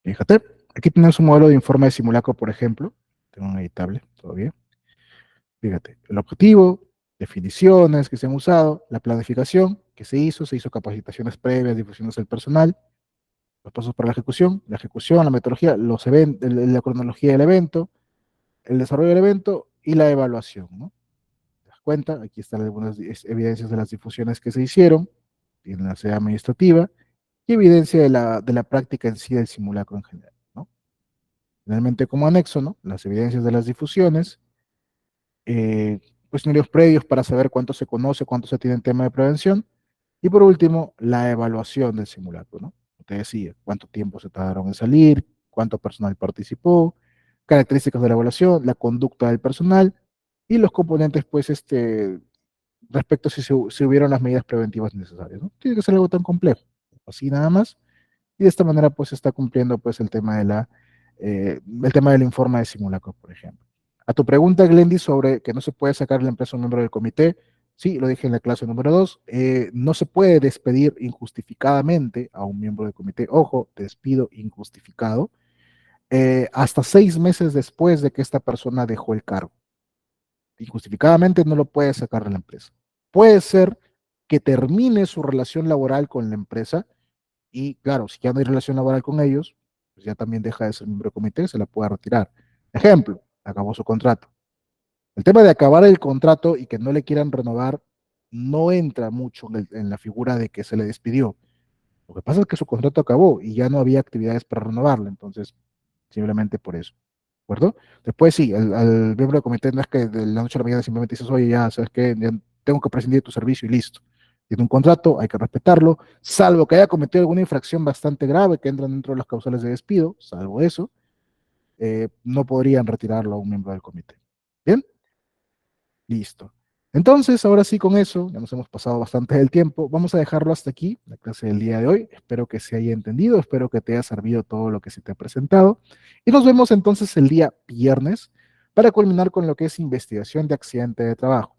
Fíjate, aquí tenemos un modelo de informe de simulacro, por ejemplo. Tengo un editable todavía. Fíjate, el objetivo, definiciones que se han usado, la planificación que se hizo capacitaciones previas, difusiones del personal, los pasos para la ejecución, la metodología, la cronología del evento, el desarrollo del evento y la evaluación, ¿no? ¿Te das cuenta? Aquí están algunas evidencias de las difusiones que se hicieron, tiene la sede administrativa y evidencia de la práctica en sí del simulacro en general, ¿no? Finalmente, como anexo, ¿no? Las evidencias de las difusiones, cuestionarios previos para saber cuánto se conoce, cuánto se tiene en tema de prevención, y por último, la evaluación del simulacro, ¿no? Te decía, cuánto tiempo se tardaron en salir, cuánto personal participó, características de la evaluación, la conducta del personal y los componentes, pues, respecto a si hubieron las medidas preventivas necesarias, ¿no? Tiene que ser algo tan complejo, así nada más, y de esta manera pues se está cumpliendo pues el tema del informe de simulacro, por ejemplo. A tu pregunta, Glendy, sobre que no se puede sacar la empresa a un miembro del comité, sí, lo dije en la clase número 2, no se puede despedir injustificadamente a un miembro del comité, ojo, despido injustificado, hasta 6 meses después de que esta persona dejó el cargo. Injustificadamente no lo puede sacar de la empresa. Puede ser que termine su relación laboral con la empresa y, claro, si ya no hay relación laboral con ellos, pues ya también deja de ser miembro del comité, se la puede retirar. Ejemplo, acabó su contrato. El tema de acabar el contrato y que no le quieran renovar no entra mucho en la figura de que se le despidió. Lo que pasa es que su contrato acabó y ya no había actividades para renovarlo, entonces simplemente por eso. ¿De acuerdo? Después sí, al miembro del comité no es que de la noche a la mañana simplemente dices, oye, ya, ¿sabes qué? Ya tengo que prescindir de tu servicio y listo. Tiene un contrato, hay que respetarlo, salvo que haya cometido alguna infracción bastante grave que entra dentro de las causales de despido, salvo eso, no podrían retirarlo a un miembro del comité. ¿Bien? Listo. Entonces, ahora sí, con eso, ya nos hemos pasado bastante del tiempo. Vamos a dejarlo hasta aquí, la clase del día de hoy. Espero que se haya entendido, espero que te haya servido todo lo que se te ha presentado. Y nos vemos entonces el día viernes para culminar con lo que es investigación de accidente de trabajo.